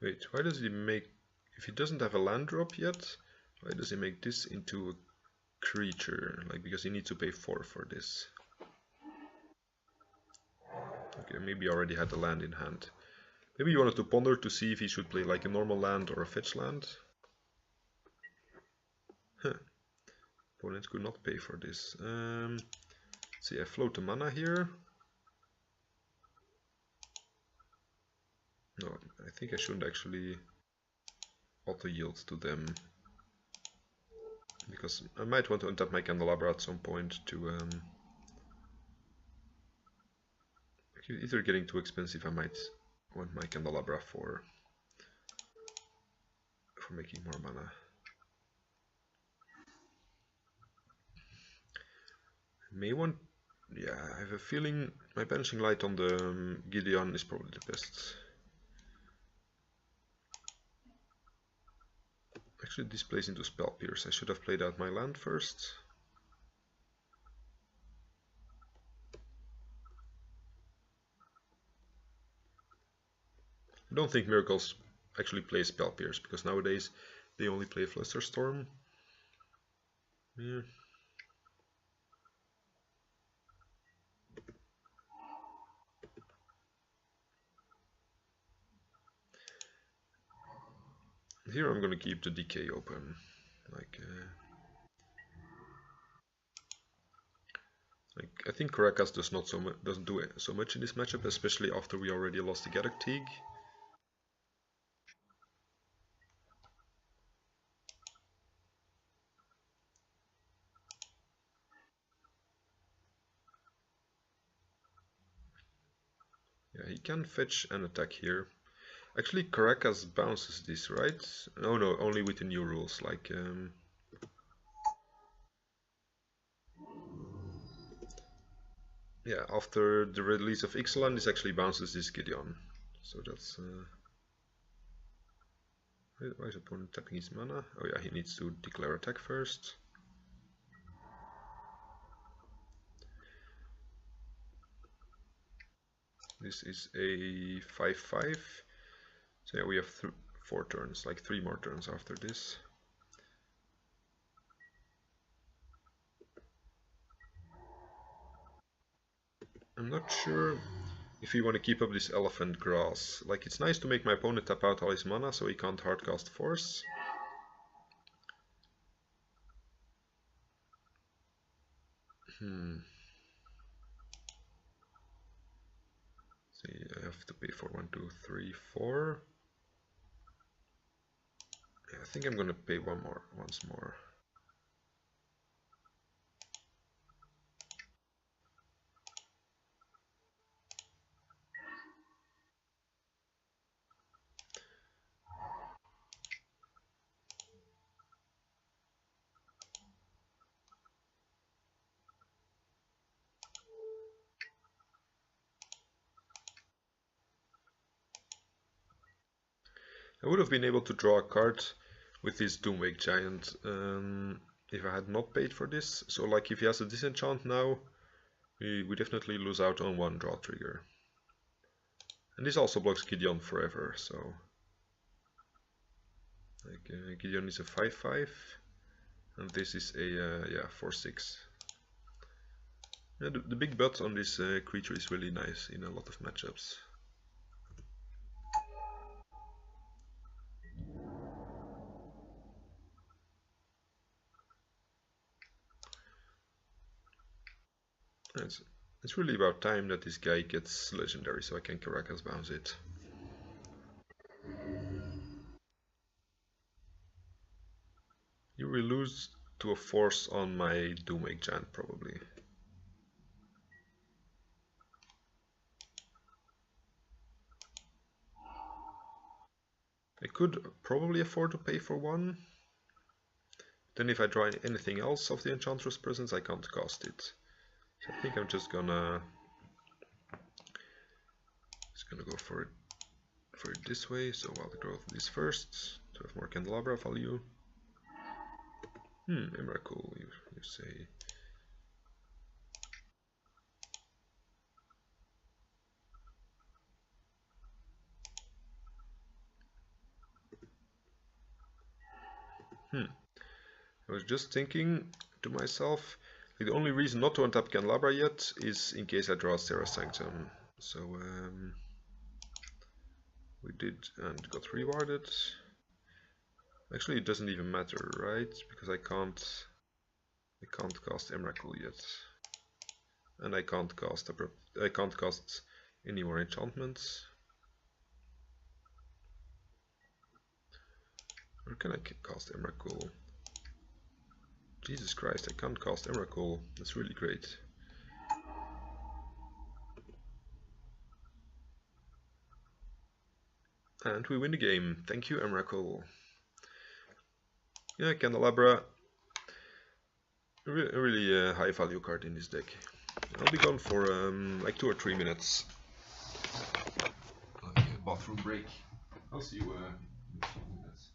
Wait, why does he make... If he doesn't have a land drop yet, why does he make this into a creature? Like, because he needs to pay 4 for this. Okay, maybe he already had the land in hand. Maybe he wanted to ponder to see if he should play like a normal land or a fetch land. Huh. Opponent could not pay for this. See, I float the mana here. No, I think I shouldn't actually auto yield to them, because I might want to untap my candelabra at some point to either getting too expensive. I might want my candelabra for making more mana. May want... Yeah, I have a feeling my Banishing Light on the Gideon is probably the best. Actually, this plays into Spell Pierce. I should have played out my land first. I don't think Miracles actually play Spell Pierce, because nowadays they only play Flusterstorm. Yeah. Here I'm gonna keep the decay open. Like I think Caracas doesn't do so much in this matchup, especially after we already lost the Gaddock Teague. Yeah, he can fetch and attack here. Actually, Caracas bounces this, right? Oh no, only with the new rules. Like, yeah, after the release of Ixalan, this actually bounces this Gideon. So that's... why is opponent tapping his mana? Oh yeah, he needs to declare attack first. This is a 5/5. So yeah, we have 4 turns, like 3 more turns after this. I'm not sure if we want to keep up this elephant grass. Like, it's nice to make my opponent tap out all his mana so he can't hardcast force. See, I have to pay for 1, 2, 3, 4. Yeah, I think I'm gonna pay once more. I would have been able to draw a card with this Doomwake Giant if I had not paid for this. So like if he has a disenchant now, we definitely lose out on 1 draw trigger. And this also blocks Gideon forever, so... Like, Gideon is a 5/5, and this is a yeah, 4/6. Yeah, the big butt on this creature is really nice in a lot of matchups. It's really about time that this guy gets legendary so I can Caracas bounce it. You will lose to a force on my Doom Enchant probably. I could probably afford to pay for one. Then if I draw anything else of the Enchantress presence, I can't cast it. So I think I'm just gonna go for it this way. So Wild Growth this first to have more Candelabra value. Emrakul, you say. I was just thinking to myself, like, the only reason not to untap Candelabra yet is in case I draw Serra Sanctum. So we did and got rewarded. Actually, it doesn't even matter, right? Because I can't cast Emrakul yet, and I can't cast any more enchantments. Or can I cast Emrakul? Jesus Christ, I can't cast Emrakul. That's really great. And we win the game. Thank you, Emrakul. Yeah, Candelabra. A really high value card in this deck. I'll be gone for like 2 or 3 minutes. Like a bathroom break. I'll see you in a few minutes.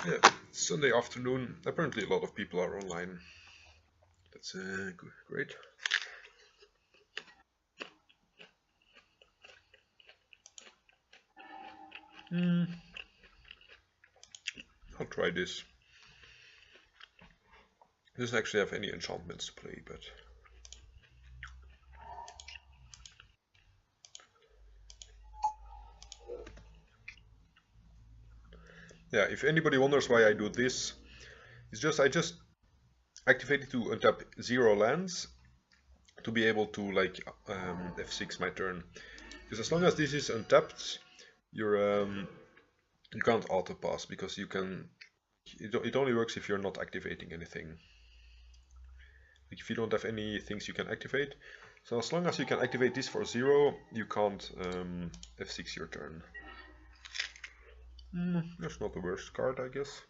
Yeah, Sunday afternoon. Apparently a lot of people are online. That's great. I'll try this. It doesn't actually have any enchantments to play, but Yeah, if anybody wonders why I do this, it's just I just activate it to untap 0 lands to be able to like F6 my turn. Because as long as this is untapped, you're you can't auto pass because you can. It only works if you're not activating anything. Like if you don't have any things you can activate. So as long as you can activate this for 0, you can't F6 your turn. That's not the worst card, I guess.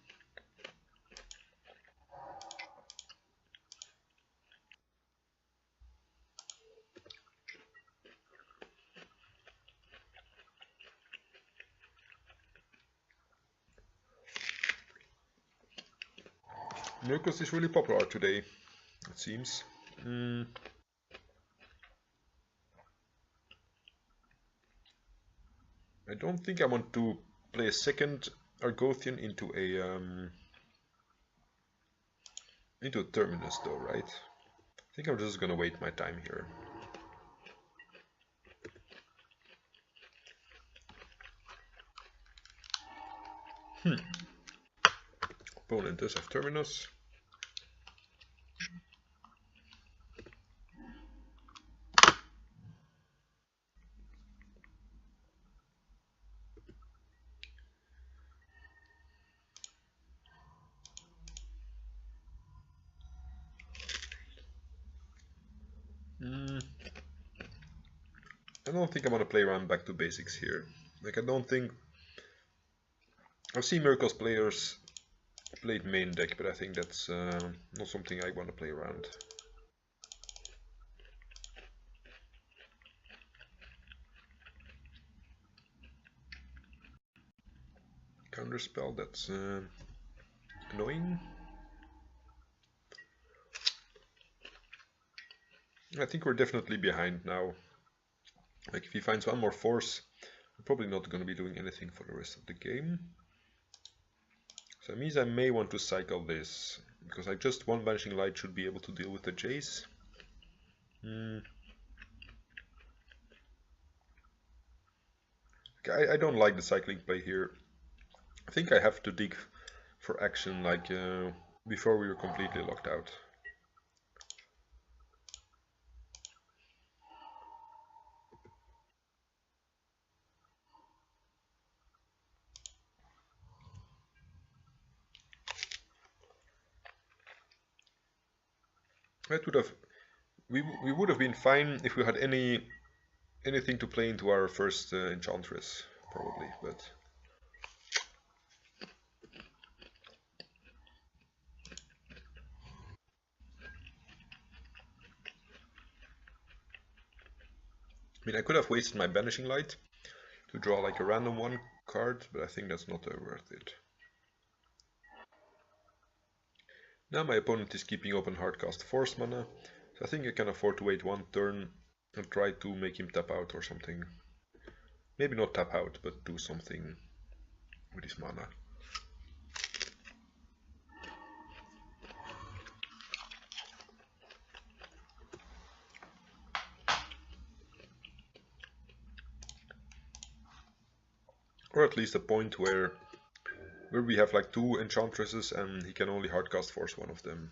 Miracles is really popular today, it seems. I don't think I want to play a second Argothian into a Terminus though, right? I think I'm just gonna wait my time here. Opponent does have Terminus. I don't think I'm gonna play around back to basics here. Like I don't think I've seen Miracles players played main deck, but I think that's not something I want to play around. Counterspell, that's annoying. I think we're definitely behind now. Like if he finds one more force, we're probably not going to be doing anything for the rest of the game. So that means I may want to cycle this, because like just one Banishing Light should be able to deal with the Jace. I don't like the cycling play here. I think I have to dig for action like before we were completely locked out. That would have we would have been fine if we had anything to play into our first Enchantress, probably, but I mean I could have wasted my Banishing Light to draw like a random one card, but I think that's not worth it. Now my opponent is keeping open Hardcast Force mana, so I think I can afford to wait one turn and try to make him tap out or something. Maybe not tap out, but do something with his mana. Or at least a point where we have like 2 Enchantresses and he can only Hardcast Force one of them.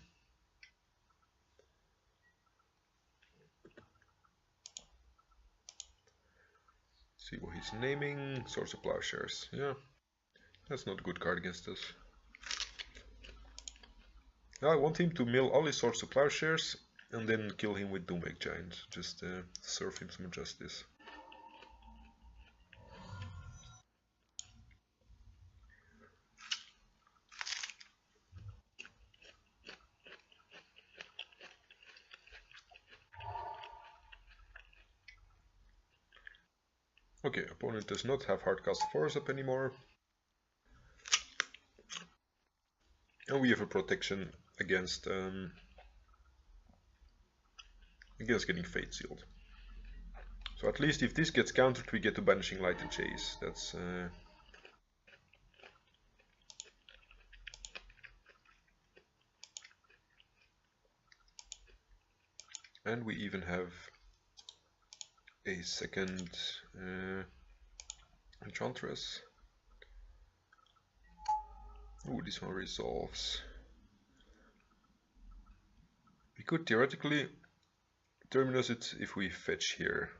See what he's naming. Swords of Plowshares. Yeah, that's not a good card against us. Now I want him to mill all his Swords of Plowshares and then kill him with Doomwake Giant. Just serve him some justice. Okay, opponent does not have Hardcast Force up anymore. And we have a protection against getting Fate Sealed. So at least if this gets countered, we get to Banishing Light and Chase. That's and we even have a second Enchantress. Ooh, this one resolves. We could theoretically terminus it if we fetch here,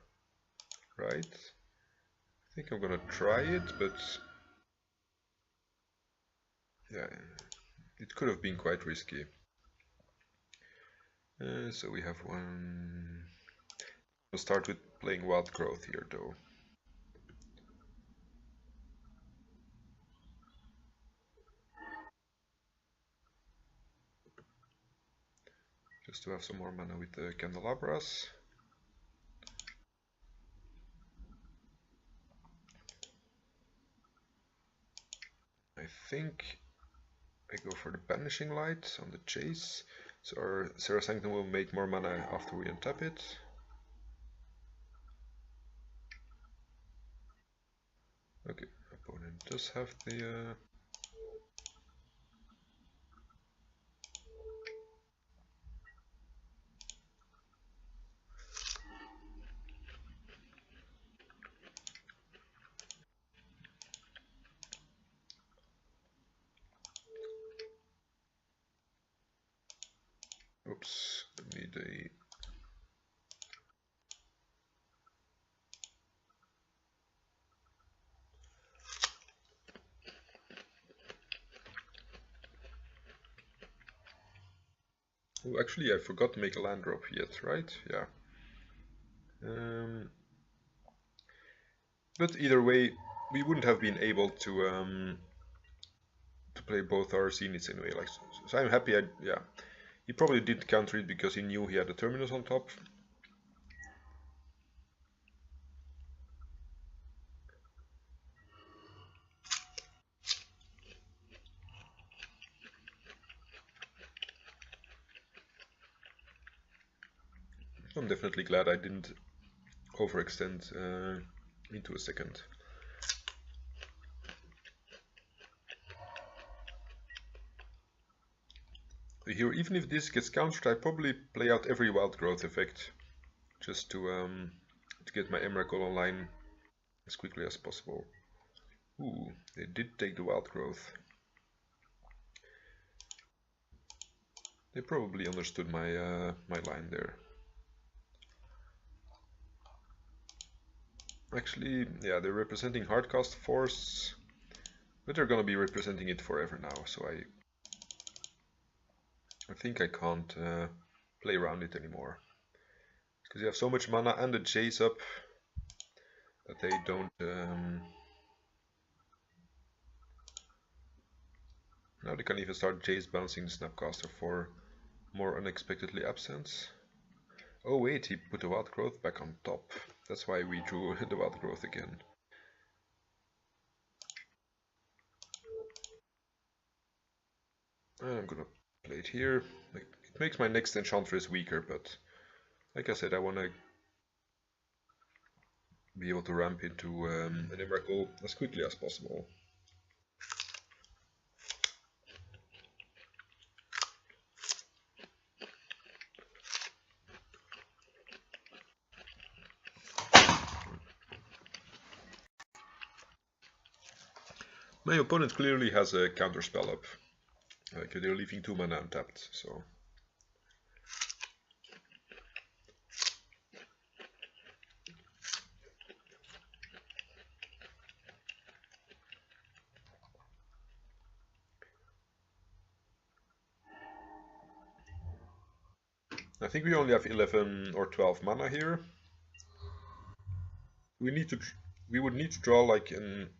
right? I think I'm gonna try it, but yeah, it could have been quite risky. So we have one. We'll start with playing Wild Growth here, though. Just to have some more mana with the candelabras. I think I go for the Banishing Light on the chase. So our Serra Sanctum will make more mana after we untap it. Okay, opponent does have the... Oops, I need a... Oh, actually I forgot to make a land drop yet, right? Yeah. But either way, we wouldn't have been able to play both our Zeniths anyway. Like, so I'm happy. Yeah, he probably did counter it because he knew he had the terminus on top. I'm definitely glad I didn't overextend into a second. Here, even if this gets countered, I probably play out every wild growth effect just to get my Emrakul online as quickly as possible. Ooh, they did take the wild growth. They probably understood my my line there. Actually, yeah, they're representing Hardcast Force, but they're gonna be representing it forever now, so I think I can't play around it anymore. Because you have so much mana and the chase up that they don't... Now they can even start chase bouncing the Snapcaster for more unexpectedly absent. Oh wait, he put the Wild Growth back on top. That's why we drew the Wild Growth again. I'm gonna play it here. It makes my next Enchantress weaker, but like I said, I wanna be able to ramp into an Emrakul as quickly as possible. My opponent clearly has a counter spell up. Like they're leaving 2 mana untapped, so... I think we only have 11 or 12 mana here. We would need to draw like an...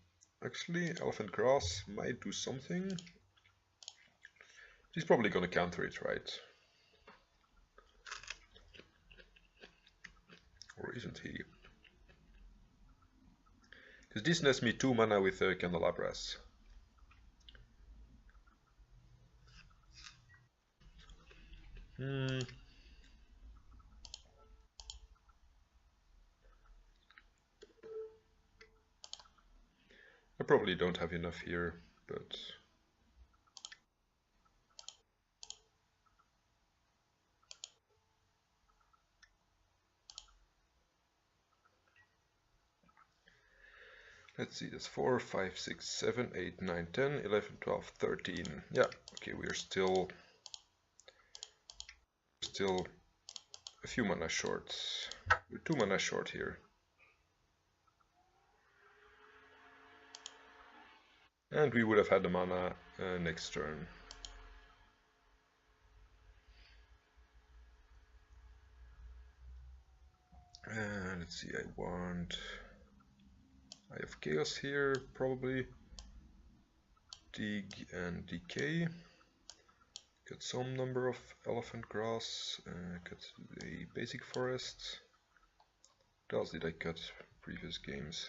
Actually, Elephant Grass might do something. He's probably gonna counter it, right? Or isn't he? Because this nets me 2 mana with Candelabras. I probably don't have enough here, but... Let's see, that's 4, 5, 6, 7, 8, 9, 10, 11, 12, 13. Yeah, okay, we're still a few mana short. We're 2 mana short here. And we would have had the mana next turn. Let's see, I have Chaos here, probably. Dig and Decay. Cut some number of Elephant Grass. Cut a Basic Forest. What else did I cut previous games?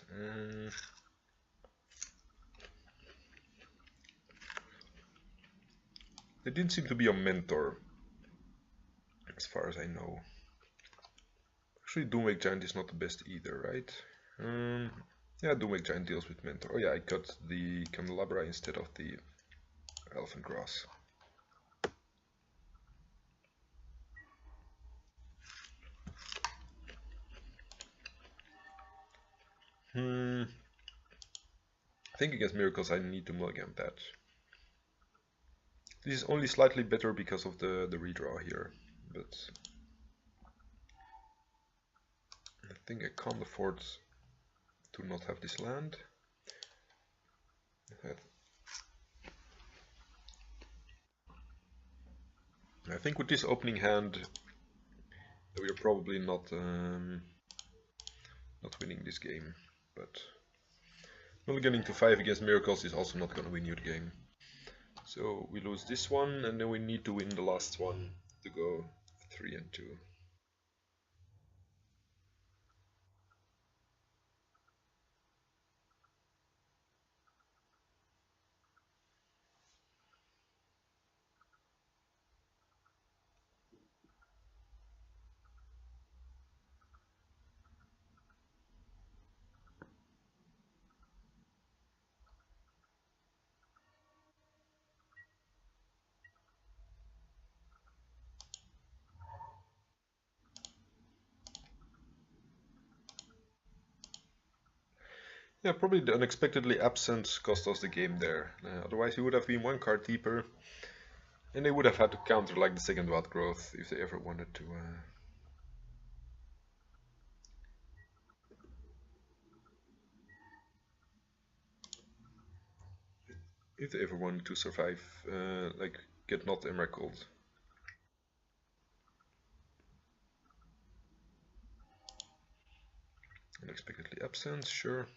They didn't seem to be a Mentor, as far as I know. Actually, Doomwake Giant is not the best either, right? Yeah, Doomwake Giant deals with Mentor. Oh yeah, I cut the Candelabra instead of the Elephant Grass. I think against Miracles I need to mulligan that. This is only slightly better because of the redraw here, but I think I can't afford to not have this land. I think with this opening hand we are probably not winning this game, but mulliganing to 5 against Miracles is also not going to win you the game. So we lose this one, and then we need to win the last one to go 3 and 2. Yeah, probably the unexpectedly absent cost us the game there. Otherwise, we would have been 1 card deeper, and they would have had to counter like the second Wild Growth if they ever wanted to. If they ever wanted to survive, like get not emerald. Unexpectedly absent, sure.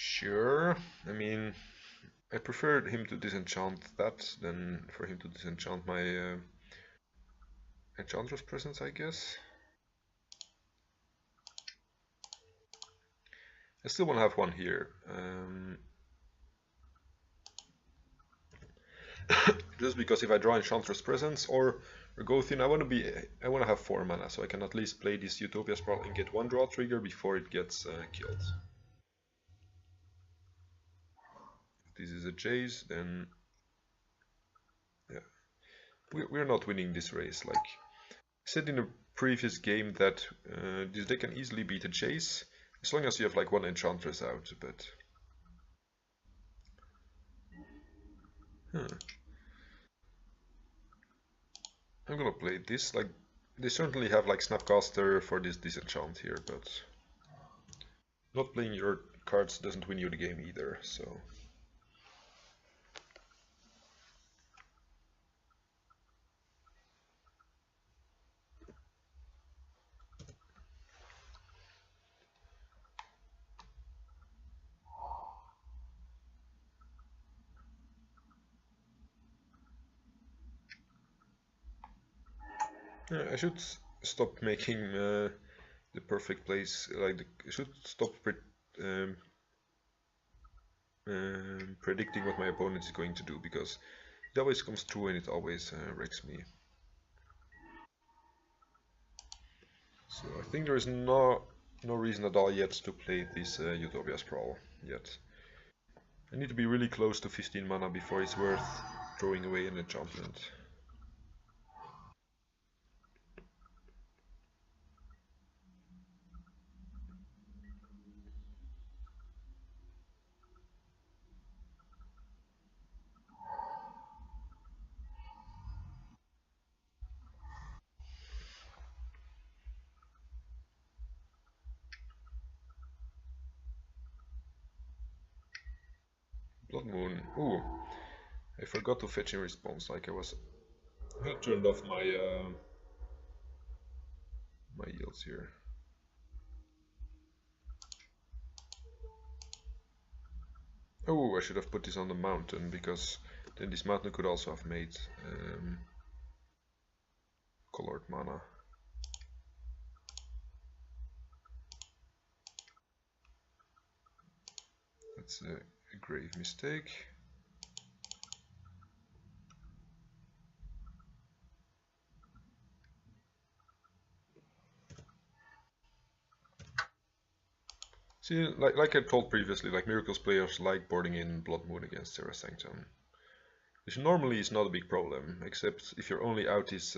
Sure, I mean, I prefer him to disenchant that than for him to disenchant my Enchantress presence, I guess. I still want to have one here. Just because if I draw Enchantress presence or Gothian, I want to have 4 mana, so I can at least play this Utopia Sprawl and get 1 draw trigger before it gets killed. If this is a Jace, then yeah, we're not winning this race. Like I said in a previous game that this deck can easily beat a Jace as long as you have like 1 Enchantress out, but I'm gonna play this. Like they certainly have like Snapcaster for this disenchant here, but not playing your cards doesn't win you the game either, so. Yeah, I should stop making the perfect plays. Like I should stop predicting what my opponent is going to do, because it always comes true and it always wrecks me. So I think there is no reason at all yet to play this Utopia Sprawl yet. I need to be really close to 15 mana before it's worth throwing away an enchantment. Blood Moon. Ooh, I forgot to fetch in response. Like I had turned off my yields here. Oh, I should have put this on the mountain, because then this mountain could also have made colored mana. That's a grave mistake. See, like I told previously, like Miracles players like boarding in Blood Moon against Terra Sanctum, which normally is not a big problem, except if your only out is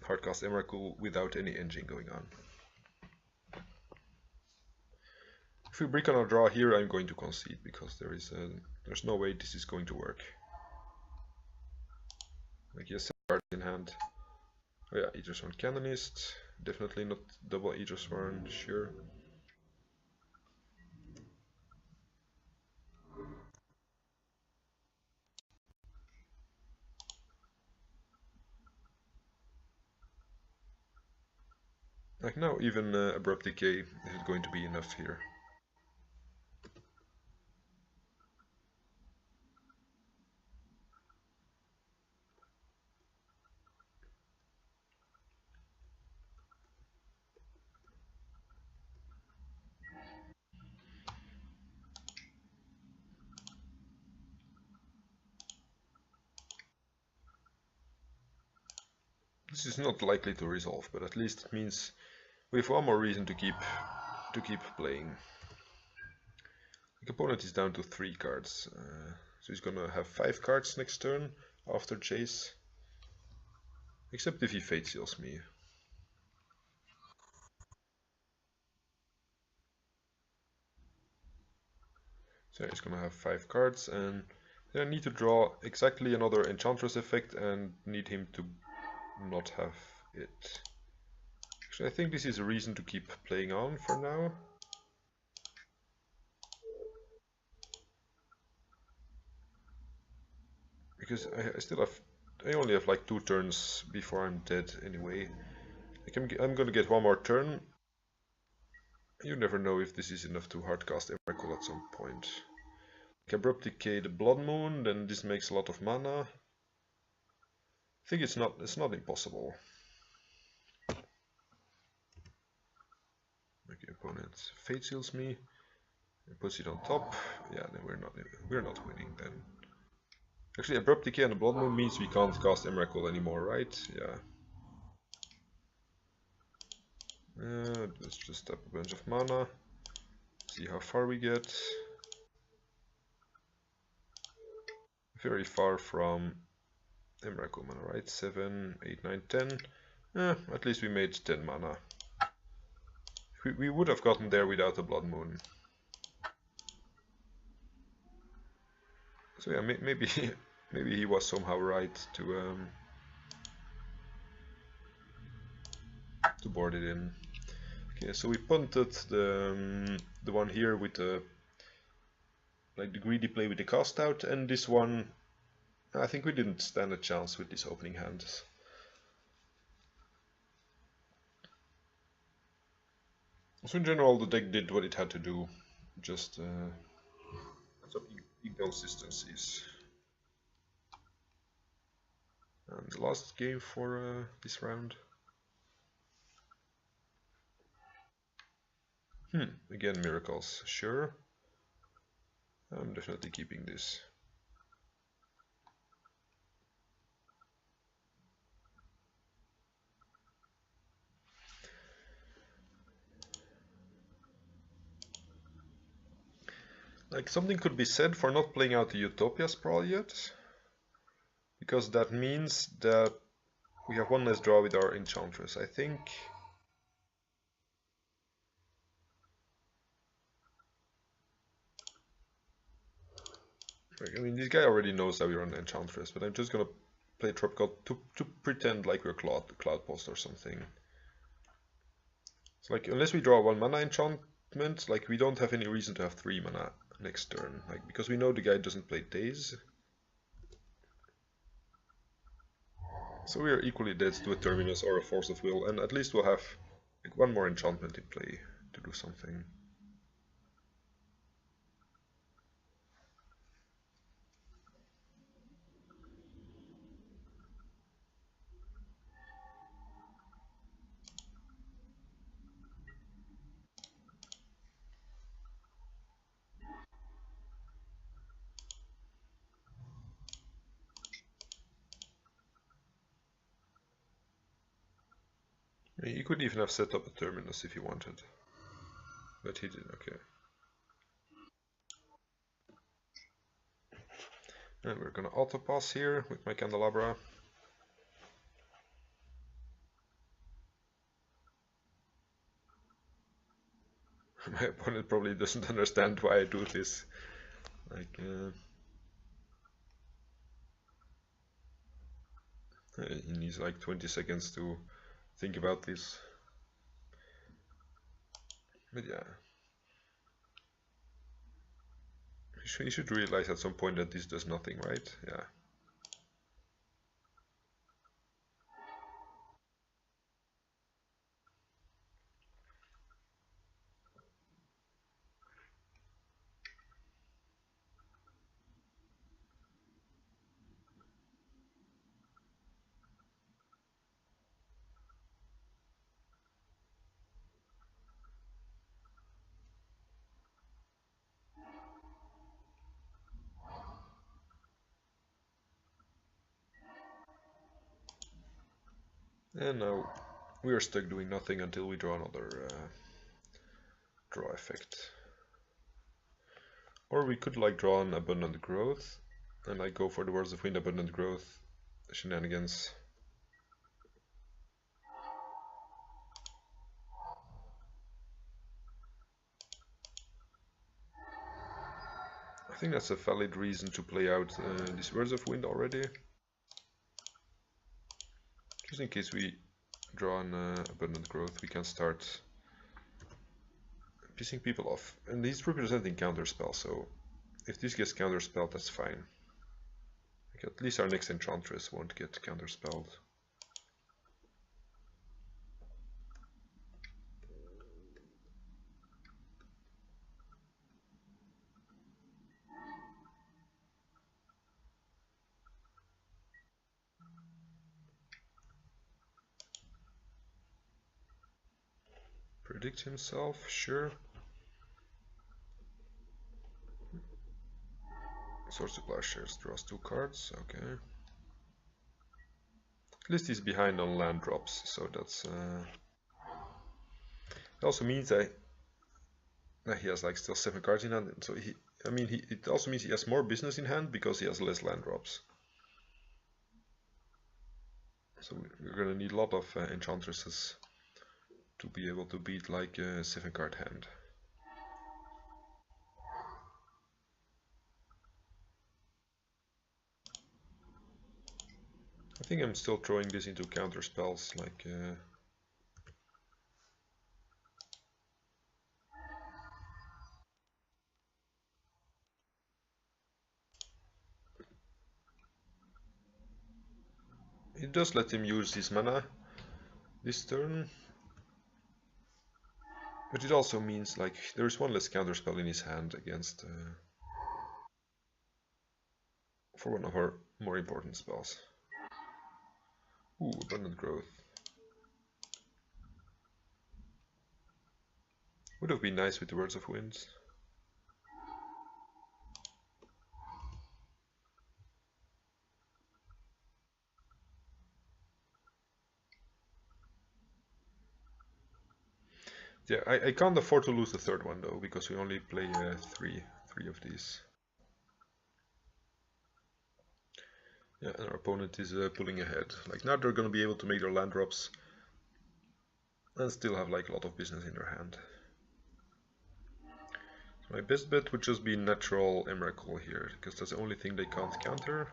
Hardcast Emrakul without any engine going on. If we brick on our draw here, I'm going to concede, because there's no way this is going to work. Like, yes, card in hand. Oh yeah, Aethersworn Canonist. Definitely not double Aethersworn, sure. Like now, even Abrupt Decay is going to be enough here. This is not likely to resolve, but at least it means we have one more reason to keep playing. The opponent is down to 3 cards, so he's gonna have 5 cards next turn after Chase. Except if he Fate Seals me. So he's gonna have 5 cards, and then I need to draw exactly another Enchantress effect and need him to not have it. Actually, I think this is a reason to keep playing on for now. Because I only have like 2 turns before I'm dead anyway. Like I'm gonna get one more turn. You never know if this is enough to hardcast Emrakul at some point. Like Abrupt Decay the Blood Moon, then this makes a lot of mana. I think it's not impossible. Okay, opponent Fate Seals me, and puts it on top. Yeah, then we're not winning then. Actually, Abrupt Decay and the Blood Moon means we can't cast Emrakul anymore, right? Yeah. Let's just tap a bunch of mana. See how far we get. Very far from Emrakul mana, right? 7, 8, 9, 10. At least we made 10 mana. We would have gotten there without the Blood Moon. So yeah, maybe maybe he was somehow right to board it in. Okay, so we punted the one here with the like the greedy play with the cast out, and this one I think we didn't stand a chance with this opening hand. So in general, the deck did what it had to do, just some inconsistencies. And the last game for this round. Again miracles, sure. I'm definitely keeping this. Like, something could be said for not playing out the Utopia Sprawl yet, because that means that we have one less draw with our Enchantress. I think. I mean, this guy already knows that we run Enchantress, but I'm just gonna play Tropical to pretend like we're Cloud Post or something. It's like, unless we draw 1 mana enchantment, like, we don't have any reason to have 3 mana next turn, like, because we know the guy doesn't play Daze. So we are equally dead to a Terminus or a Force of Will, and at least we'll have like 1 more enchantment in play to do something. He could even have set up a Terminus if he wanted, but he didn't. Okay. And we're gonna auto pass here with my Candelabra. My opponent probably doesn't understand why I do this. Like, he needs like 20 seconds to think about this. But yeah, he should realize at some point that this does nothing, right? Yeah. And now we are stuck doing nothing until we draw another draw effect. Or we could like draw an Abundant Growth and like go for the Words of Wind Abundant Growth shenanigans. I think that's a valid reason to play out these Words of Wind already. Just in case we draw an Abundant Growth, we can start pissing people off. And he's representing counterspell, so if this gets counterspelled, that's fine. Like, at least our next Enchantress won't get counterspelled. Predict himself, sure. Swords to Plowshares draws 2 cards, okay. At least he's behind on land drops, so that's... It also means that he has like still 7 cards in hand, so it also means he has more business in hand because he has less land drops. So we're gonna need a lot of Enchantresses to be able to beat like a 7-card hand. I think I'm still throwing this into counter spells, like it does let him use his mana this turn, but it also means like there is 1 less counter spell in his hand against for one of our more important spells. Ooh, Abundant Growth. Would have been nice with the Words of Winds. Yeah, I can't afford to lose the third one though, because we only play three of these. Yeah, and our opponent is pulling ahead. Like now they're gonna be able to make their land drops and still have like a lot of business in their hand. So my best bet would just be natural Emrakul here, because that's the only thing they can't counter.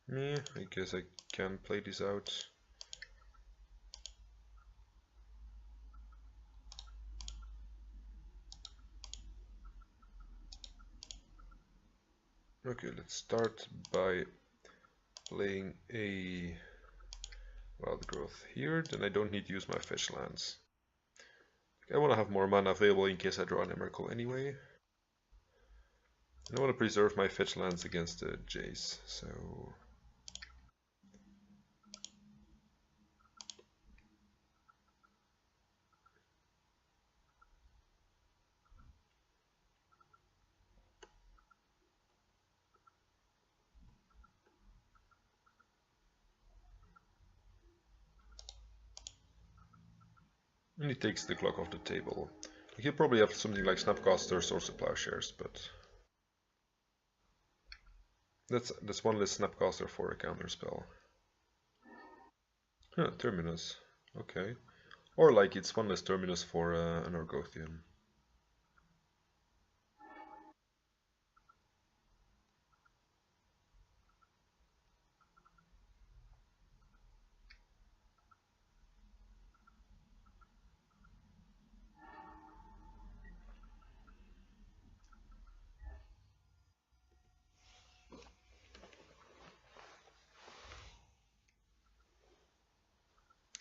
Me, I guess I can play this out. Okay, let's start by playing a wild growth here, then I don't need to use my fetch lands. I want to have more mana available in case I draw an Emrakul anyway. And I want to preserve my fetch lands against the Jace, so... And he takes the clock off the table. He'll probably have something like Snapcasters or Plowshares, but... That's one less Snapcaster for a counterspell. Huh, Terminus. Okay. Or like it's one less Terminus for an Orgothian.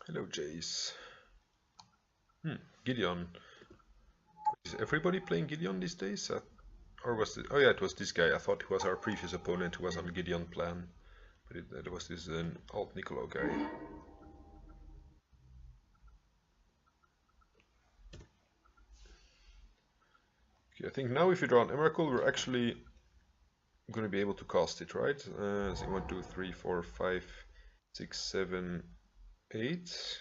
Hello, Jace. Gideon. Is everybody playing Gideon these days? Or was it? Oh yeah, it was this guy. I thought he was our previous opponent who was on the Gideon plan. But it was this alt Niccolo guy. Okay, I think now if you draw an Emrakul, we're actually going to be able to cast it, right? So 1, 2, 3, 4, 5, 6, 7, 8.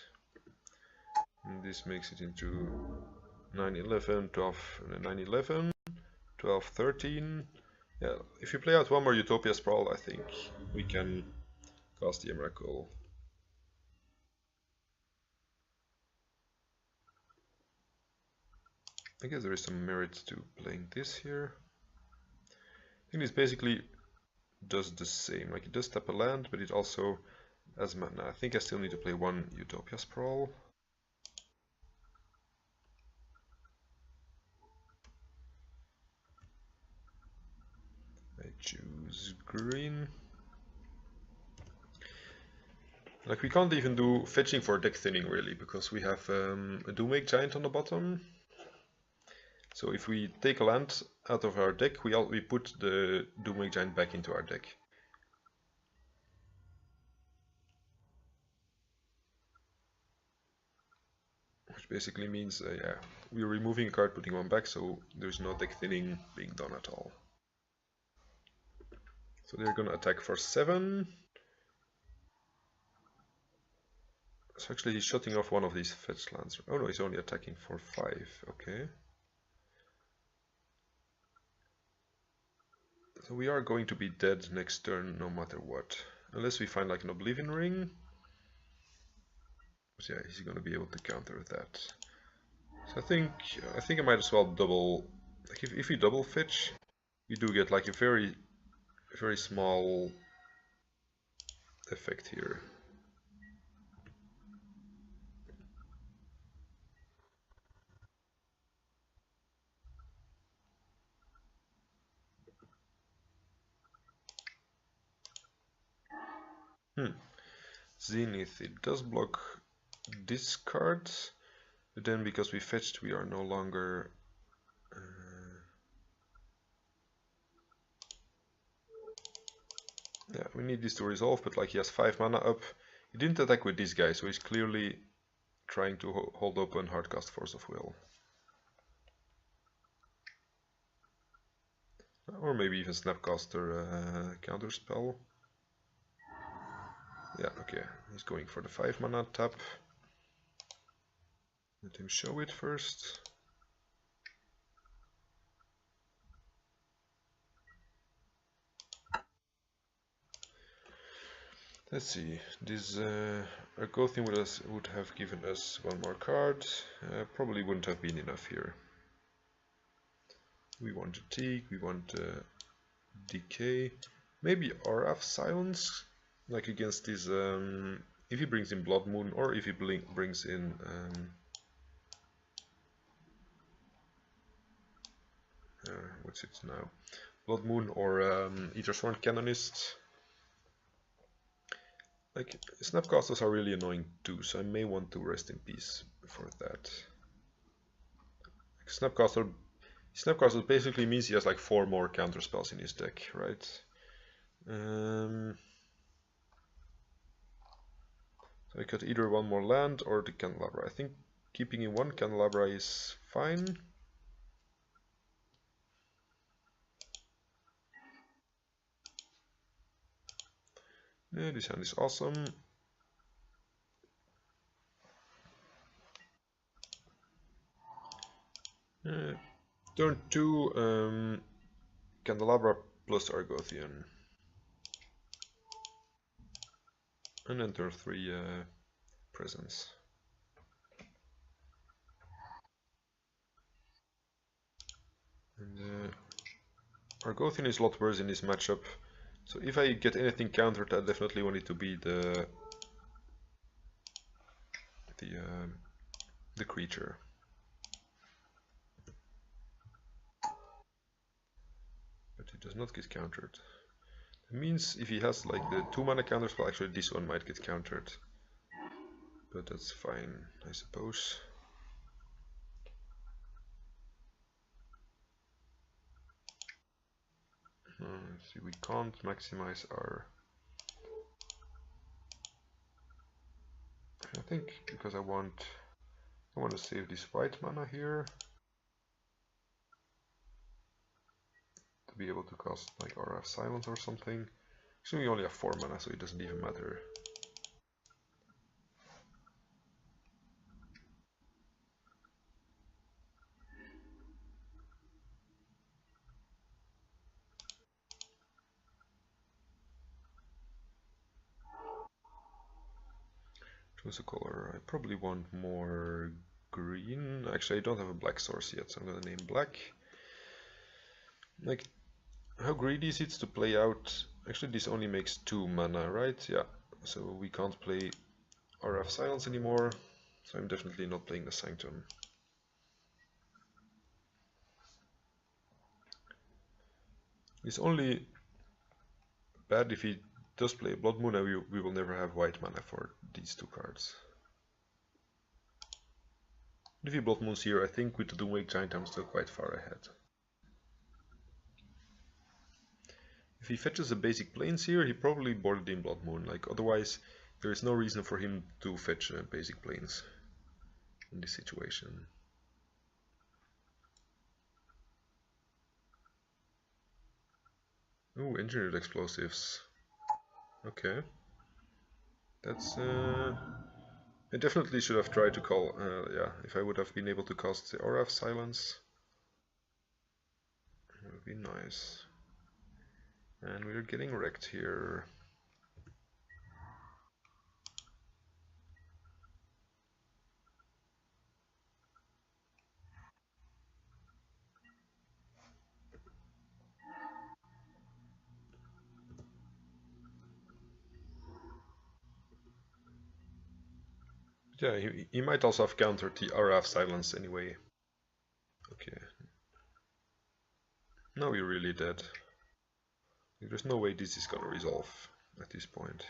And this makes it into 9, 11, 12, 9, 11, 12, 13. Yeah, if you play out one more Utopia Sprawl, I think we can cast the Emrakul. I guess there is some merit to playing this here. I think this basically does the same. Like it does tap a land, but it also has mana. I think I still need to play one Utopia Sprawl. I choose green. Like we can't even do fetching for deck thinning really, because we have a Doomwake Giant on the bottom. So if we take a land out of our deck, we put the Doomwake Giant back into our deck. Which basically means, yeah, we're removing a card, putting one back, so there's no deck thinning being done at all. So they're gonna attack for 7. So actually he's shutting off one of these fetch lands. Oh no, he's only attacking for 5, okay. So we are going to be dead next turn no matter what. Unless we find like an Oblivion Ring. But yeah, he's gonna be able to counter that. So I think I might as well double, like if we double fetch, we do get like a very small effect here. Zenith, it does block this card, but then because we fetched, we are no longer... yeah, we need this to resolve, but like he has 5 mana up. He didn't attack with this guy, so he's clearly trying to hold open Hardcast Force of Will. maybe even Snapcaster counterspell. Yeah, okay, he's going for the 5 mana tap. Let him show it first. Let's see, this Argothian would have given us 1 more card, probably wouldn't have been enough here. We want a Teak, we want Decay, maybe Aura Silence, like against this, if he brings in Blood Moon, or if he brings in what's it now, Blood Moon or Aethersworn Canonist. Like, Snapcasters are really annoying too, so I may want to rest in peace for that. Like, Snapcaster basically means he has like 4 more counter spells in his deck, right? So I could either 1 more land or the Candelabra. I think keeping in 1 Candelabra is fine. Yeah, this hand is awesome. Turn 2, Candelabra plus Argothian. And then turn 3, Presence. And Argothian is a lot worse in this matchup. So if I get anything countered, I definitely want it to be the creature. But it does not get countered. It means if he has like the 2 mana counterspell, actually this one might get countered. But that's fine, I suppose. See, we can't maximize our... I think because I want to save this white mana here to be able to cast like Aura of Silence or something. Actually, we only have 4 mana, so it doesn't even matter. Choose a color. I probably want more green. Actually, I don't have a black source yet, so I'm gonna name black. Like, how greedy is it to play out? Actually, this only makes 2 mana, right? Yeah, so we can't play RF Silence anymore, so I'm definitely not playing the Sanctum. It's only bad if he does play Blood Moon, and we will never have white mana for these 2 cards. If he Blood Moons here, I think with the Doomwake Giant I'm still quite far ahead. If he fetches a basic plains here, he probably boarded in Blood Moon, like otherwise there is no reason for him to fetch basic plains in this situation. Ooh, engineered explosives. Okay. That's I definitely should have tried to call, yeah, if I would have been able to cast the Aura of Silence. That would be nice. And we're getting wrecked here. Yeah, he might also have countered the Aura of Silence anyway. Okay. Now we're really dead. There's no way this is gonna resolve at this point.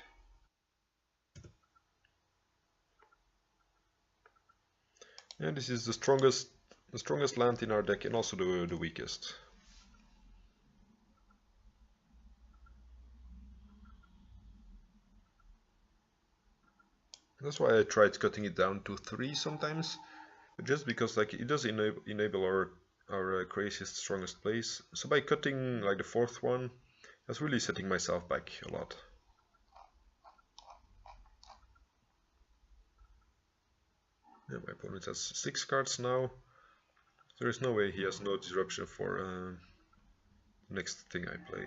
Yeah, this is the strongest land in our deck and also the weakest. That's why I tried cutting it down to 3 sometimes, but just because like it does enable our our craziest, strongest place. So by cutting like the fourth one, that's really setting myself back a lot. Yeah, my opponent has 6 cards now. There is no way he has no disruption for the next thing I play.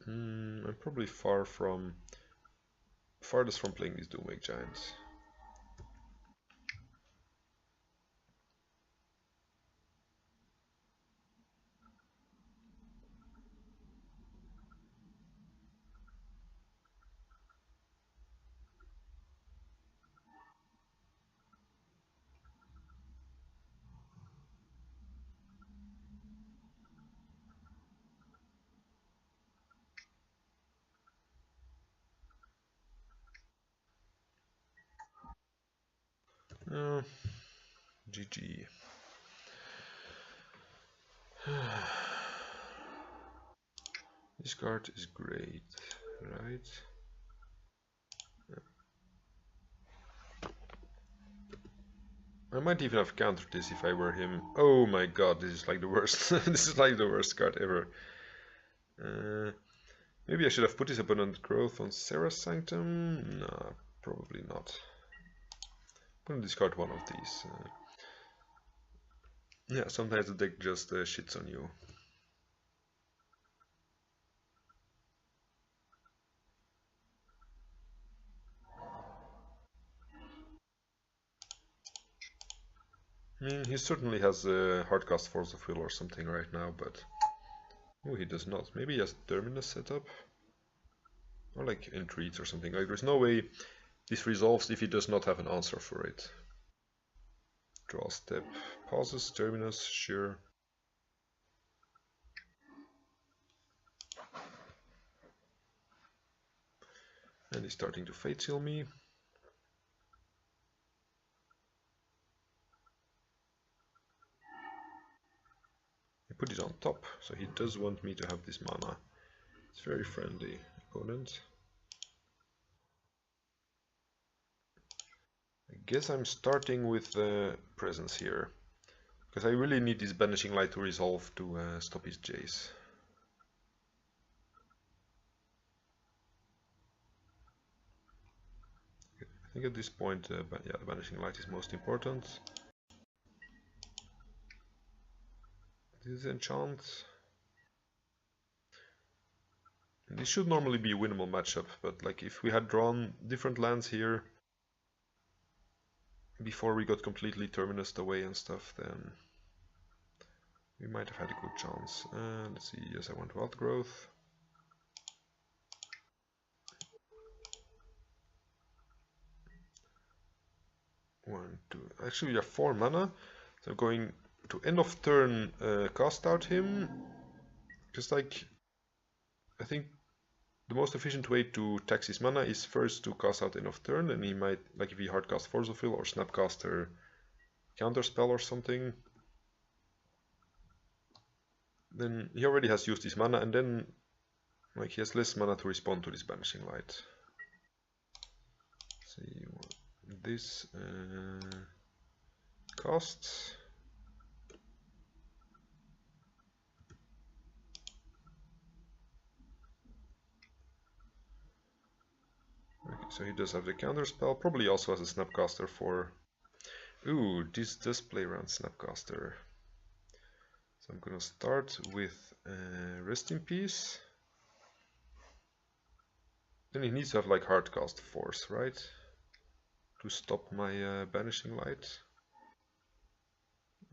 I'm probably farthest from playing these Doomwake Giants. GG. This card is great, right? I might even have countered this if I were him. Oh my god, this is like the worst. This is like the worst card ever. Maybe I should have put his opponent growth on Serra's Sanctum? No, probably not. I'm gonna discard one of these. Yeah, sometimes the deck just shits on you. I mean, he certainly has a hardcast Force of Will or something right now, but... Oh, he does not. Maybe he has Terminus set up? Or like Entreats or something. Like, there's no way this resolves if he does not have an answer for it. Draw step. Pauses, Terminus, sure. And he's starting to Fate Seal me. He put it on top, so he does want me to have this mana. It's very friendly, opponent. I guess I'm starting with Presence here, because I really need this Banishing Light to resolve to stop his Jace. I think at this point, yeah, the Banishing Light is most important. This is Enchant. This should normally be a winnable matchup, but like if we had drawn different lands here before we got completely Terminused away and stuff, then we might have had a good chance. Let's see, yes, I want Wild Growth. One, two. Actually, we have 4 mana, so I'm going to end of turn cast out him. Just like I think the most efficient way to tax his mana is first to cast out end of turn, and he might, like if he hardcast Force of Will or Snapcaster Counterspell or something, then he already has used his mana, and then like he has less mana to respond to this Banishing Light. Let's see what this costs. Okay, so he does have the Counterspell, probably also has a Snapcaster for... Ooh, this does play around Snapcaster. So I'm gonna start with Rest in Peace. Then he needs to have like Hardcast Force, right? To stop my Banishing Light.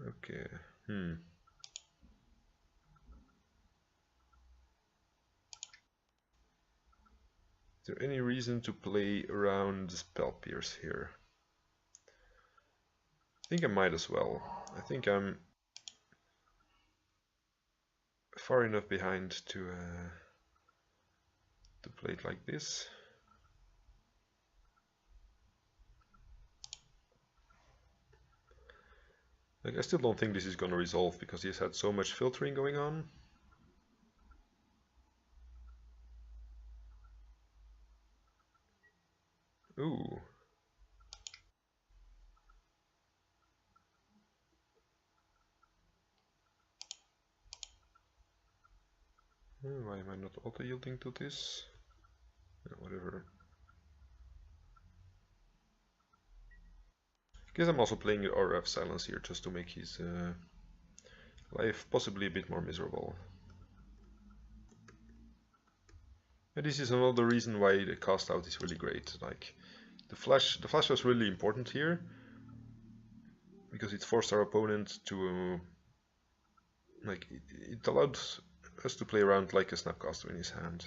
Okay, Is there any reason to play around Spell Pierce here? I think I might as well. I think I'm far enough behind to play it like this. Like, I still don't think this is gonna resolve because he's had so much filtering going on. Ooh, Why am I not auto-yielding to this? Whatever. Guess I'm also playing RF Silence here just to make his life possibly a bit more miserable. And this is another reason why the cast out is really great. Like the flash was really important here because it forced our opponent to like it allowed us to play around like a Snapcaster in his hand.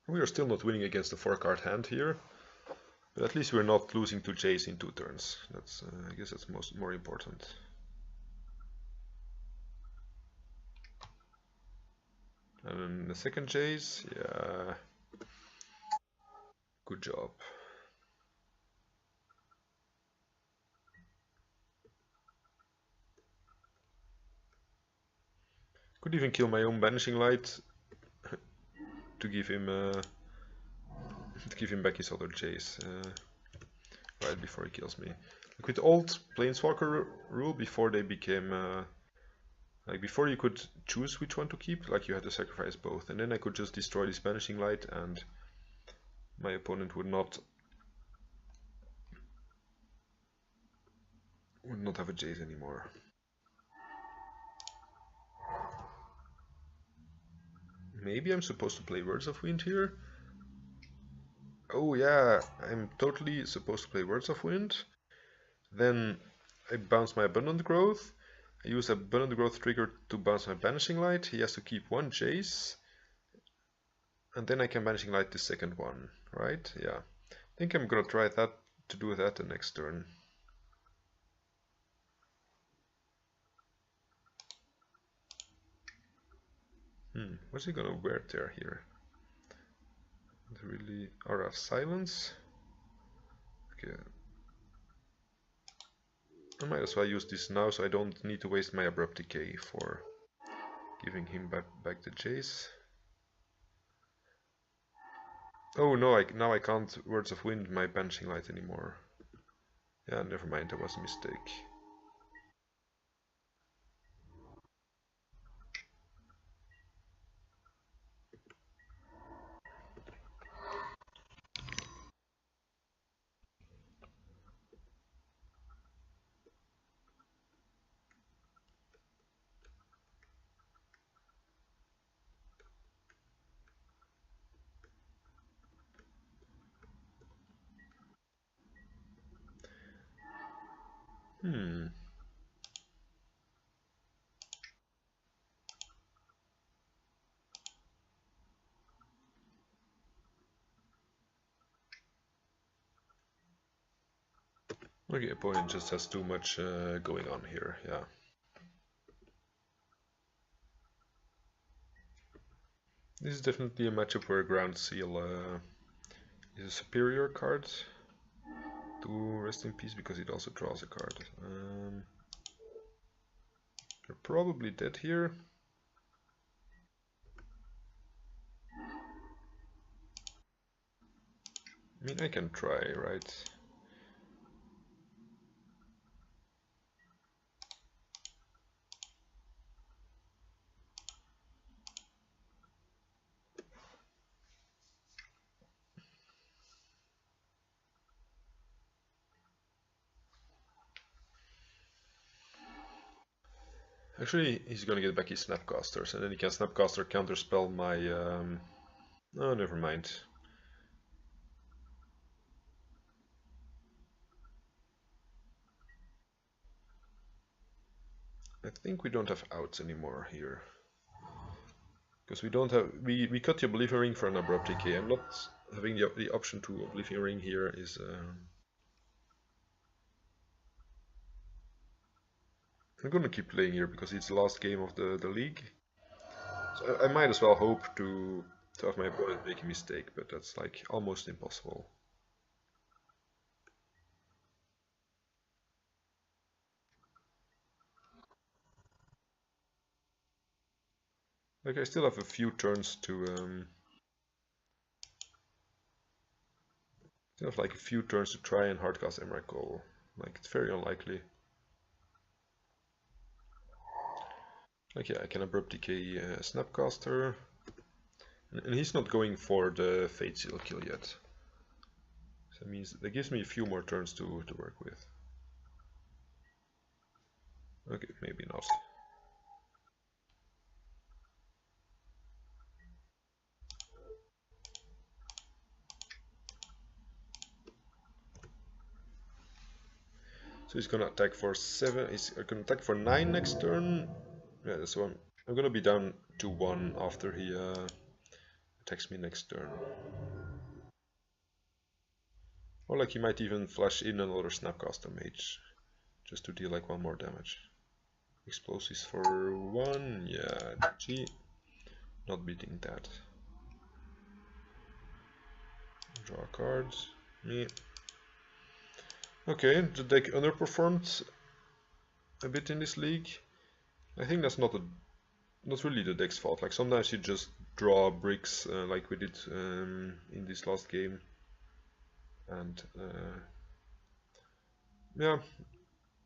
We are still not winning against the 4-card hand here, but at least we're not losing to Jace in 2 turns. That's I guess that's more important. And then the second Jace, yeah, good job. Could even kill my own Banishing Light to give him back his other Jace right before he kills me. Like with old Planeswalker rule, before they became like before you could choose which one to keep, like you had to sacrifice both, and then I could just destroy this Banishing Light, and my opponent would not have a Jace anymore. Maybe I'm supposed to play Words of Wind here. Oh yeah, I'm totally supposed to play Words of Wind. Then I bounce my Abundant Growth. I use Abundant Growth trigger to bounce my Banishing Light. He has to keep 1 Jace. And then I can Banishing Light the second one, right? Yeah. I think I'm gonna try that to do that the next turn. What's he gonna wear there here? Really RF Silence. Okay. I might as well use this now so I don't need to waste my Abrupt Decay for giving him back the Jace. Oh no, now I can't Words of Wind my Banishing Light anymore. Yeah, never mind, that was a mistake. Okay, opponent just has too much going on here, yeah. This is definitely a matchup where Ground Seal is a superior card to Rest in Peace because it also draws a card. They're probably dead here. I mean, I can try, right? Actually, he's gonna get back his Snapcasters, and then he can Snapcaster counterspell my... Oh, never mind. I think we don't have outs anymore here. Because we don't have... We cut the Oblivion Ring for an Abrupt Decay. I'm not having the option to Oblivion Ring here is... I'm gonna keep playing here because it's the last game of the league. So I might as well hope to have my opponent make a mistake, but that's like almost impossible. Like I still have a few turns to still have like a few turns to try and hardcast Emrakul. Like it's very unlikely. Like, yeah, I can abrupt decay Snapcaster. And he's not going for the Fate Seal kill yet. So that means that gives me a few more turns to work with. Okay, maybe not. So he's gonna attack for 7, he's gonna attack for 9 next turn. Yeah, that's one. I'm gonna be down to 1 after he attacks me next turn. Or like he might even flash in another Snapcaster Mage, just to deal like 1 more damage. Explosives for 1, yeah, GG. Not beating that. Draw cards, me. Okay, the deck underperformed a bit in this league. I think that's not really the deck's fault. Like sometimes you just draw bricks like we did in this last game, and yeah,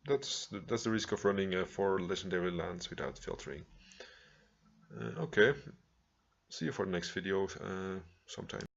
that's the risk of running 4 legendary lands without filtering. Okay, see you for the next video sometime.